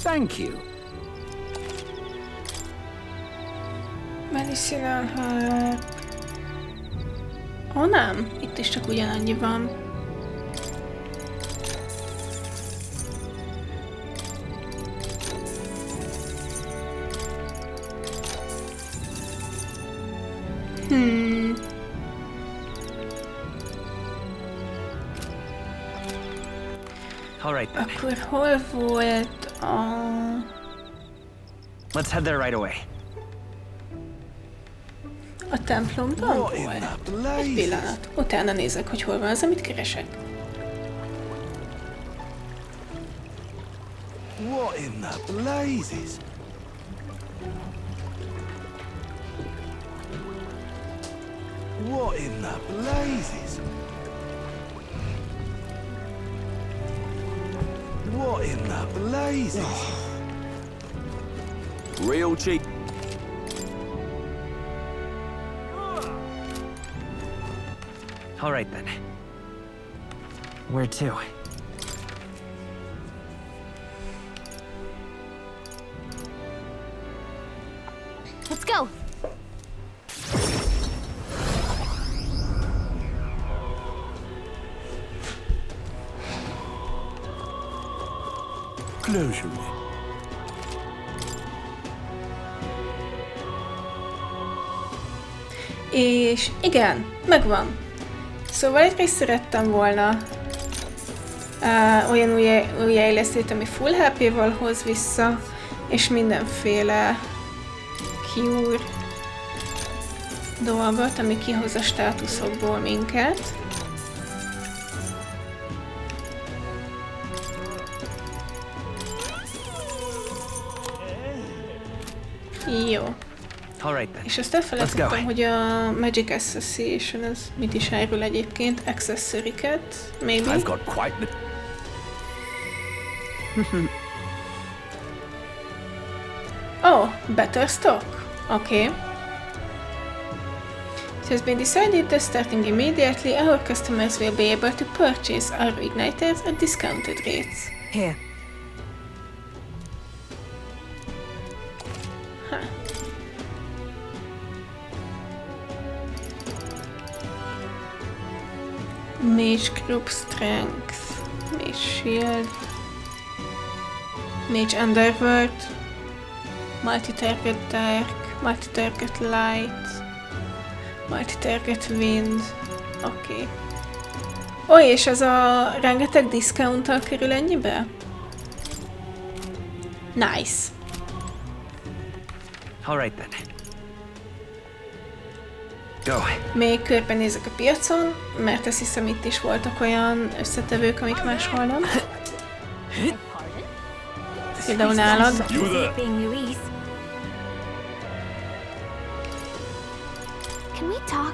Speaker 7: Thank you.
Speaker 1: Medicinal herb. Ó, nem. Itt is csak ugyanannyi van.
Speaker 4: All right then.
Speaker 1: Akkor hol volt a...
Speaker 4: Let's head there right away.
Speaker 1: A templomban volt? Egy pillanat. Utána nézek, hogy hol van az, amit keresek.
Speaker 14: What in the blazes? What in the blazes? What in the blazes? Real cheap.
Speaker 4: All right then. Where to?
Speaker 11: Let's go.
Speaker 14: Closure.
Speaker 1: És igen, megvan. Szóval egyrészt szerettem volna olyan újjáélesztőt, ami full HP-val hoz vissza, és mindenféle cure dolgot, ami kihoz a státuszokból minket. Jó. És azt elfelejtettem, hogy a Magic Association az mit is árul egyébként, accessory-ket, maybe.
Speaker 14: I've got quite the...
Speaker 1: Oh, better stock. Okay. It has been decided that starting immediately, our customers will be able to purchase our igniters at discounted rates.
Speaker 9: Here. Mage Group Strength, Mage Shield, Mage Underworld, Multi-Target Dark, Multi-Target Light, Multi-Target Wind, oké. Ó, és ez a rengeteg discounttal kerül ennyibe? Nice.
Speaker 4: All right then. Go. Még
Speaker 1: körbenézek a piacon, mert azt hiszem itt is voltak olyan összetevők, amik máshol nem. Például nálad.
Speaker 3: Can we talk?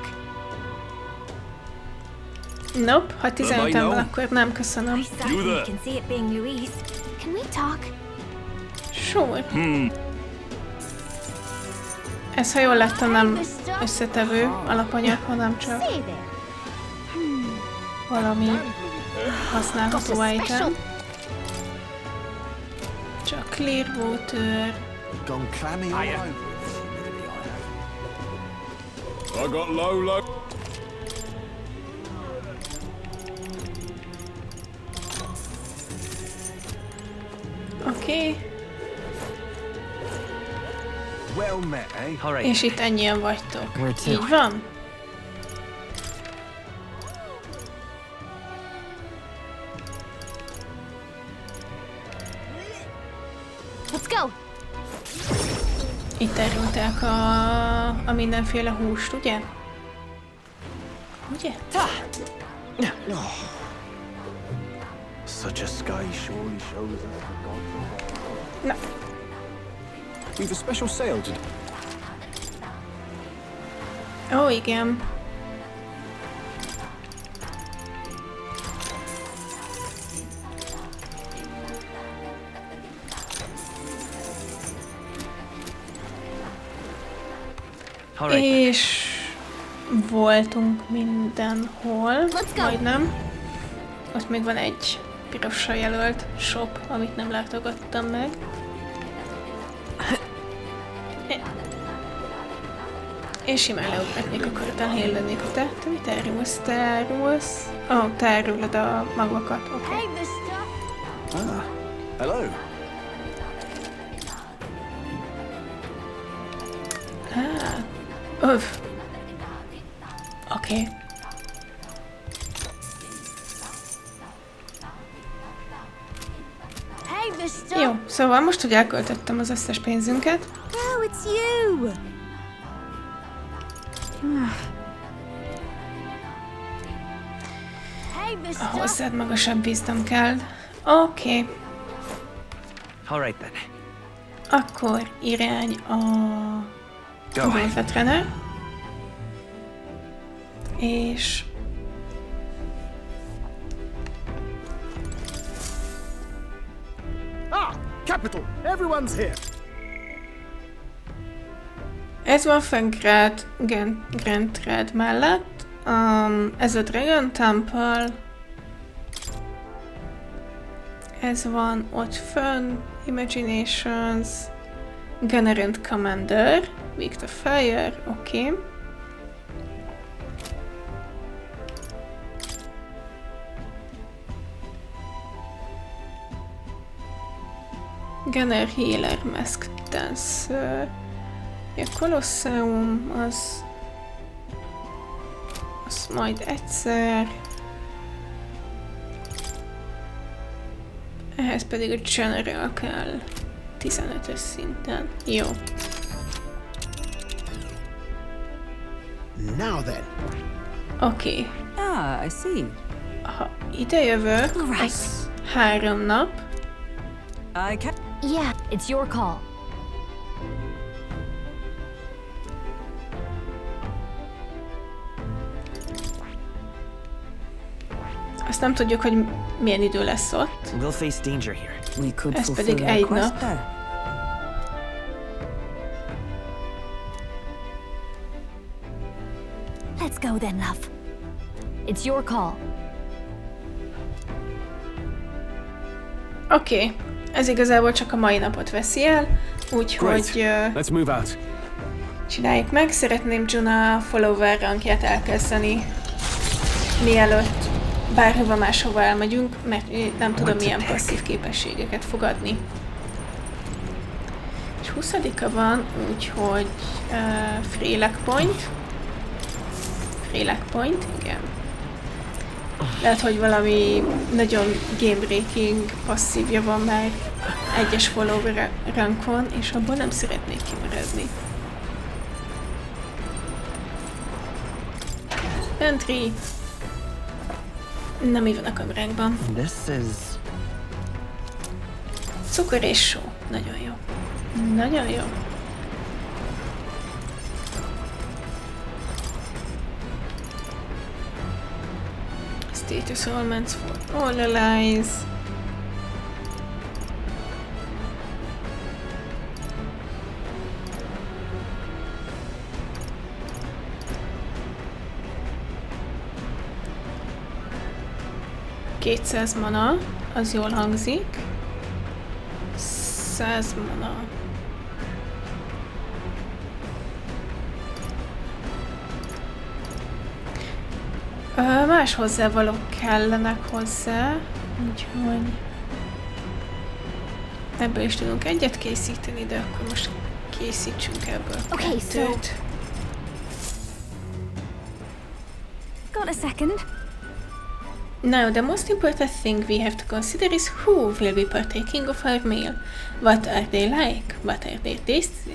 Speaker 1: Nope, ha 15-en van, akkor nem köszönöm.
Speaker 3: Can see it being Louise. Can we talk?
Speaker 1: Sure. Ez, ha jól láttam, nem összetevő alapanyag, hanem csak valami használható item. Csak clear water.
Speaker 14: Gone clammy all over. I got low.
Speaker 1: Oké.
Speaker 14: Well met, eh?
Speaker 1: És itt ennyien vagytok. Így van?
Speaker 11: Let's go.
Speaker 1: Itt árulták a mindenféle húst, ugye? Ugye?
Speaker 12: Such a sky surely shows us the gods.
Speaker 1: Na.
Speaker 12: We've a special sale today.
Speaker 1: Ó, igen. És voltunk mindenhol, majdnem. Ott még van egy pirossal jelölt shop, amit nem látogattam meg. Én simán leugratnék, akkor utána lennék a te. Te mit árulsz? Te árulsz? Te árulod a magvakat, oké.
Speaker 12: Ah, hello.
Speaker 1: Oké. Jó, szóval most, hogy elköltöttem az összes pénzünket.
Speaker 13: Oh, it's you.
Speaker 1: Hozzád magasabb wisdom kell. Oké.
Speaker 4: Alright then.
Speaker 1: Akkor irány a Golfetrene. És
Speaker 2: Capital! Everyone's here!
Speaker 1: ez van fenn Grand Thread mellett. Ez a Dragon Temple. Ez van ott fönn. Imaginations. Gunner and Commander. Victor Fire. Oké. Gunner, Healer, Mask Dancer. A Colosseum az majd egyszer. Ehhez pedig a General kell 15-ös szinten. Jó.
Speaker 2: Now then.
Speaker 1: Oké.
Speaker 9: I see.
Speaker 1: Ha ide jövök, az 3 nap.
Speaker 11: Yeah, it's your call.
Speaker 1: Azt nem tudjuk, hogy milyen idő lesz ott.
Speaker 4: We'll face danger here.
Speaker 1: Ez pedig 1 nap.
Speaker 11: Let's go then, love. It's your call.
Speaker 1: Oké. Ez igazából csak a mai napot veszi el, úgyhogy
Speaker 5: Let's move out.
Speaker 1: Csináljuk meg. Szeretném Junah follower rankját elkezdeni, mielőtt bárhova máshova elmegyünk, mert nem tudom milyen passzív képességeket fogadni. És 20-a van, úgyhogy Free Luck Point. Free Luck Point, igen. Lehet, hogy valami nagyon game-breaking passzívja van már egyes follower rankon, és abból nem szeretnék kimaradni. Entry. Na, mi van a kameránkban?
Speaker 4: This is...
Speaker 1: Cukor és só. Nagyon jó. Nagyon jó. Status ailments for all allies. $200 mana, az jól hangzik. 100 mana. Más hozzávalók kellenek hozzá, úgyhogy ebből is tudunk egyet készíteni, de akkor most készítsünk ebből kettőt.
Speaker 11: Got a second?
Speaker 1: Now, the most important thing we have to consider is who will be partaking of our meal. What are they like? What are their tastes?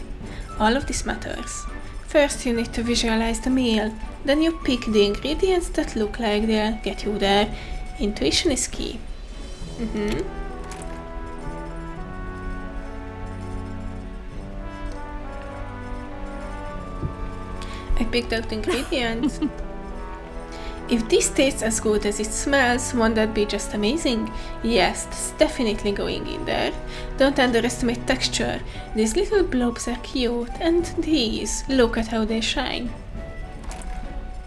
Speaker 1: All of this matters. First, you need to visualize the meal. Then you pick the ingredients that look like they'll get you there. Intuition is key. I picked out ingredients. If this tastes as good as it smells, won't that be just amazing? Yes, that's definitely going in there. Don't underestimate texture. These little blobs are cute, and these, look at how they shine.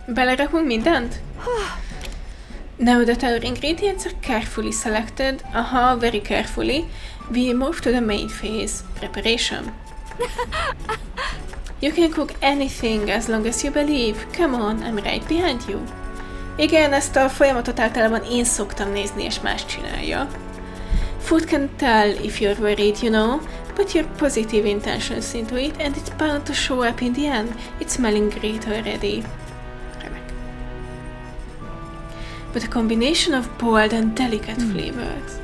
Speaker 1: Belerakunk mindent? Now that our ingredients are carefully selected, very carefully, we move to the main phase, preparation. You can cook anything as long as you believe. Come on, I'm right behind you. Igen, ezt a folyamatot általában én szoktam nézni, és más csinálja. Food can tell if you're worried, you know. Put your positive intentions into it, and it's bound to show up in the end. It's smelling great already. But a combination of bold and delicate flavors.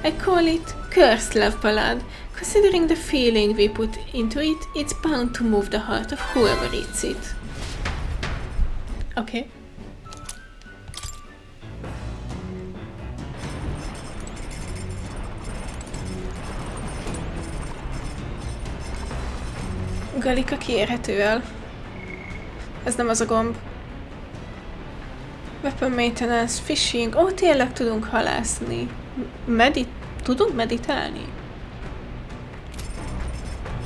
Speaker 1: I call it cursed love ballad. Considering the feeling we put into it, it's bound to move the heart of whoever eats it. Okay. Galika kiérhető el. Ez nem az a gomb. Weapon maintenance, fishing. Ó, tényleg tudunk halászni. Tudunk meditálni?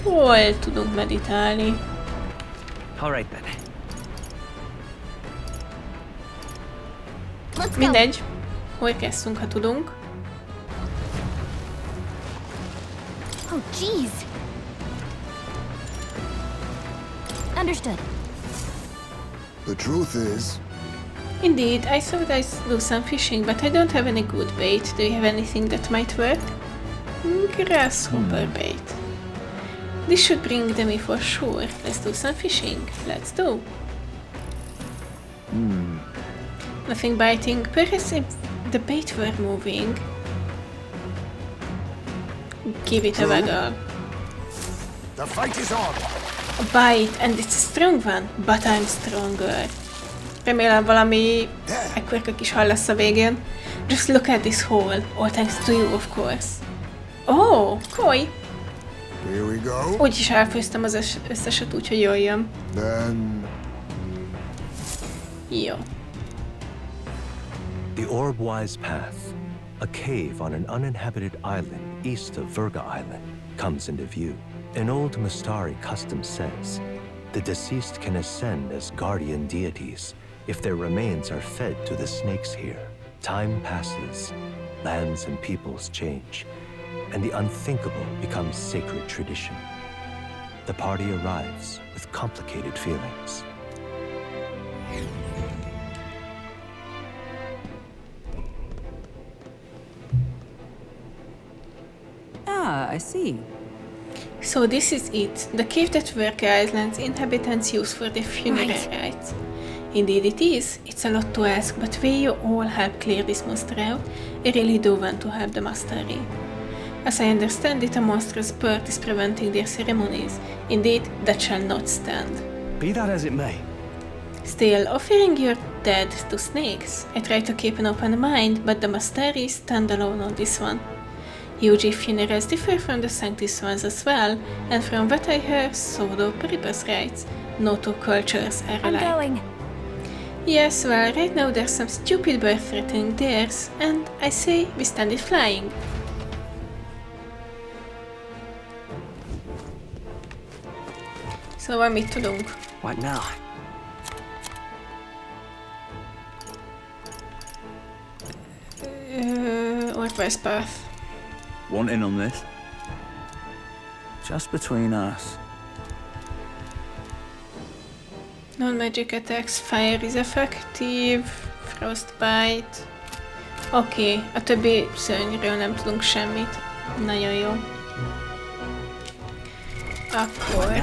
Speaker 1: Hol tudunk meditálni?
Speaker 4: All right then.
Speaker 1: Mindegy. Hol kezdünk, ha tudunk.
Speaker 11: Oh, jeez. Understood.
Speaker 10: The truth is...
Speaker 1: Indeed, I thought I'd do some fishing, but I don't have any good bait. Do you have anything that might work? Grasshopper bait. This should bring them in for sure. Let's do some fishing. Let's do. Nothing biting. Perhaps if the bait were moving. Give it a waggle.
Speaker 10: The fight is on!
Speaker 1: A bite, and it's a strong one, but I'm stronger. Remélem valami ekkora kis hal lesz a végén. Just look at this hole, all thanks to you, of course. Oh, koj!
Speaker 10: Here we go.
Speaker 1: Úgyis elfőztem az összeset, úgyhogy jól jön.
Speaker 10: Then...
Speaker 1: Jó.
Speaker 6: The Orbwise Path, a cave on an uninhabited island east of Verga Island, comes into view. An old Mustari custom says the deceased can ascend as guardian deities if their remains are fed to the snakes here. Time passes, lands and peoples change, and the unthinkable becomes sacred tradition. The party arrives with complicated feelings.
Speaker 9: Ah, I see.
Speaker 1: So this is it, the cave that Verga Island's inhabitants use for their funeral rites. Indeed it is. It's a lot to ask, but will you all help clear this monster out? I really do want to help the Mustari. As I understand it, a monstrous bird is preventing their ceremonies. Indeed, that shall not stand.
Speaker 5: Be that as it may.
Speaker 1: Still, offering your dead to snakes. I try to keep an open mind, but the Mustari stand alone on this one. UG funerals differ from the Sanctus ones as well, and from what I heard, so do Peribus rites. No two cultures are alike.
Speaker 11: I'm going.
Speaker 1: Yes, well, right now there's some stupid bird threatening theirs, and I say we stand it flying. Szóval mit tudunk?
Speaker 5: What now?
Speaker 1: Orbwise Path.
Speaker 14: Want in on this? Just between us.
Speaker 1: Non-magic attacks, fire is effective, frostbite. Oké, a többi szörnyről nem tudunk semmit. Nagyon jó. Akkor...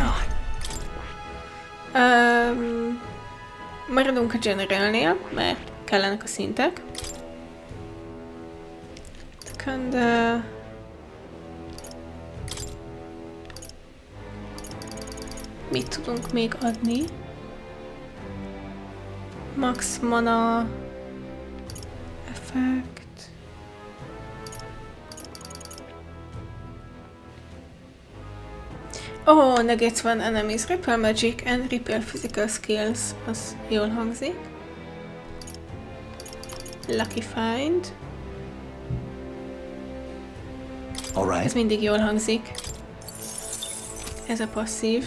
Speaker 1: maradunk a generalnél, mert kellenek a szintek. ezeken, de... Mit tudunk még adni? Max mana... Effekt... Oh, negates one enemies, repel magic and repel physical skills. Az jól hangzik. Lucky find. Ez mindig jól hangzik. Ez a passzív.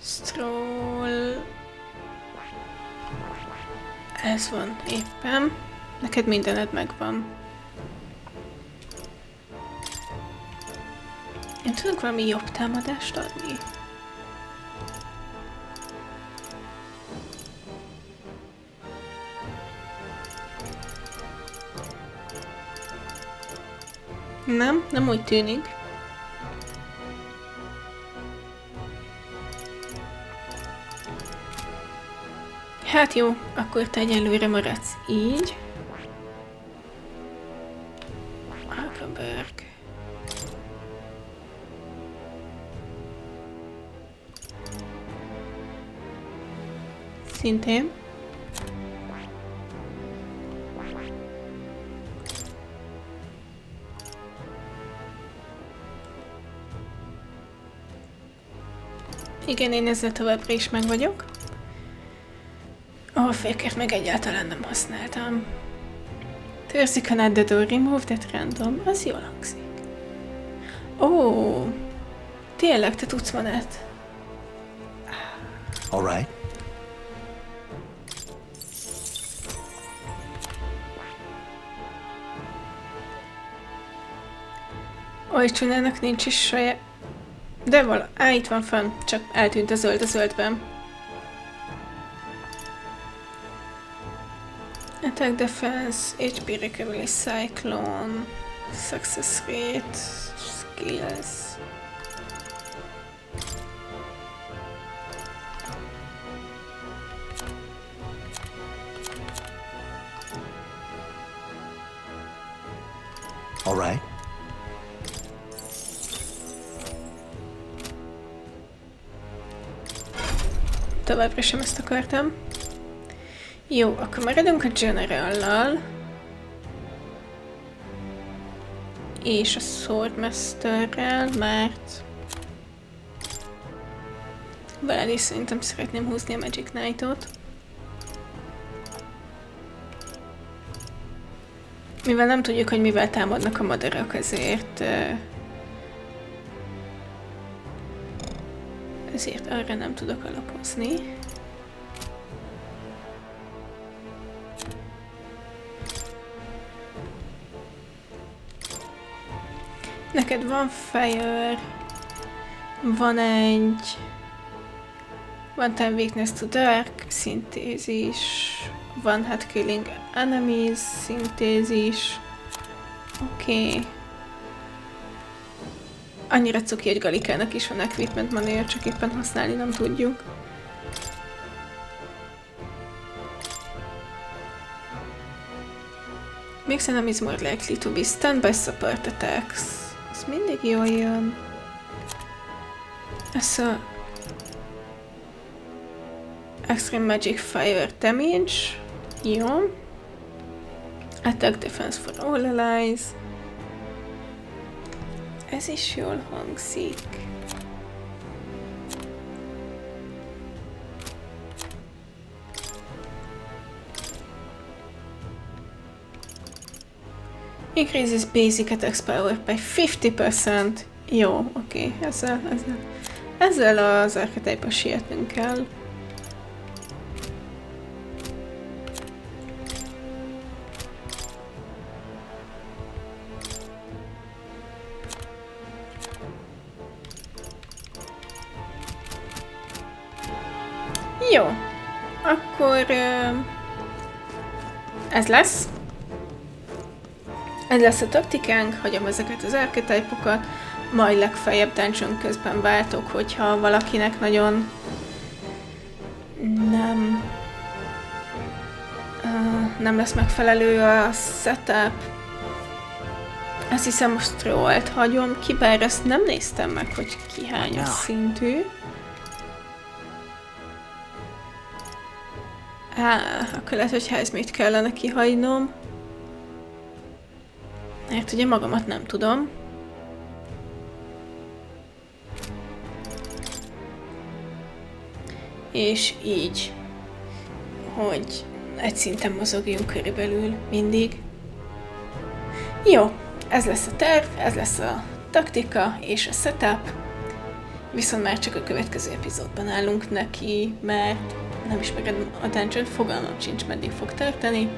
Speaker 1: Stroll. Ez van éppen. Neked mindened megvan. Én tudok valami jobb támadást adni? Nem úgy tűnik. Hát jó, akkor te egyelőre maradsz így. Alkaberg. Szintén. Igen, én ezzel továbbra is meg vagyok. A fékert meg egyáltalán nem használtam. Thursday cannot the door remove that random. Az jól hangzik. Ó, tényleg, te tudsz manát.
Speaker 6: Alright.
Speaker 1: Csunának nincs is saját... De itt van fenn, csak eltűnt a zöldben. Attack defense, HP recovery, cyclone, success rate, skills.
Speaker 6: Alright.
Speaker 1: Továbbra sem ezt akartam. Jó, akkor maradunk a Generallal. És a Swordmasterrel, mert... Valami szerintem szeretném húzni a Magic Knight-ot. Mivel nem tudjuk, hogy mivel támadnak a madarak, ezért arra nem tudok alapozni. Neked van fire, van time weakness to dark, szintézis, van hát killing enemies, szintézis. Oké. Annyira cuki, hogy Galikának is van equipment manél, csak éppen használni nem tudjuk. Makes enemies more likely to be stunned by support attacks. Az mindig jól jön. Ez a... Extreme Magic Fire Damage. Jó. Attack Defense for all allies. Ez is jól hangzik. Increases basic attacks power by 50%. Jó, oké. Ezzel az archetype-ba sietnünk kell. Jó, akkor ez lesz. Ez lesz a taktikánk, hagyom ezeket az archetype-okat, majd legfeljebb dungeon közben váltok, hogyha valakinek nagyon nem nem lesz megfelelő a setup. Azt hiszem most scrollt hagyom ki, bár ezt nem néztem meg, hogy ki hányas szintű. Akkor lehet, hogy házmét kellene kihagynom. Mert ugye magamat nem tudom. És így, hogy egy szinten mozogjunk körülbelül mindig. Jó, ez lesz a terv, ez lesz a taktika és a setup. Viszont már csak a következő epizódban állunk neki, mert nem ismered a dungeon, fogalmam sincs, meddig fog tartani.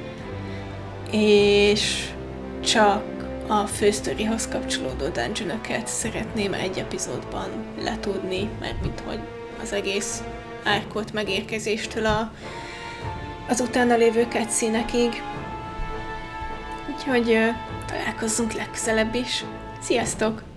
Speaker 1: És csak a fősztorihoz kapcsolódó dungeonokat szeretném egy epizódban letudni, mert mint hogy az egész árkot megérkezéstől az utána lévő cutscene-ekig. Úgyhogy találkozzunk legközelebb is. Sziasztok!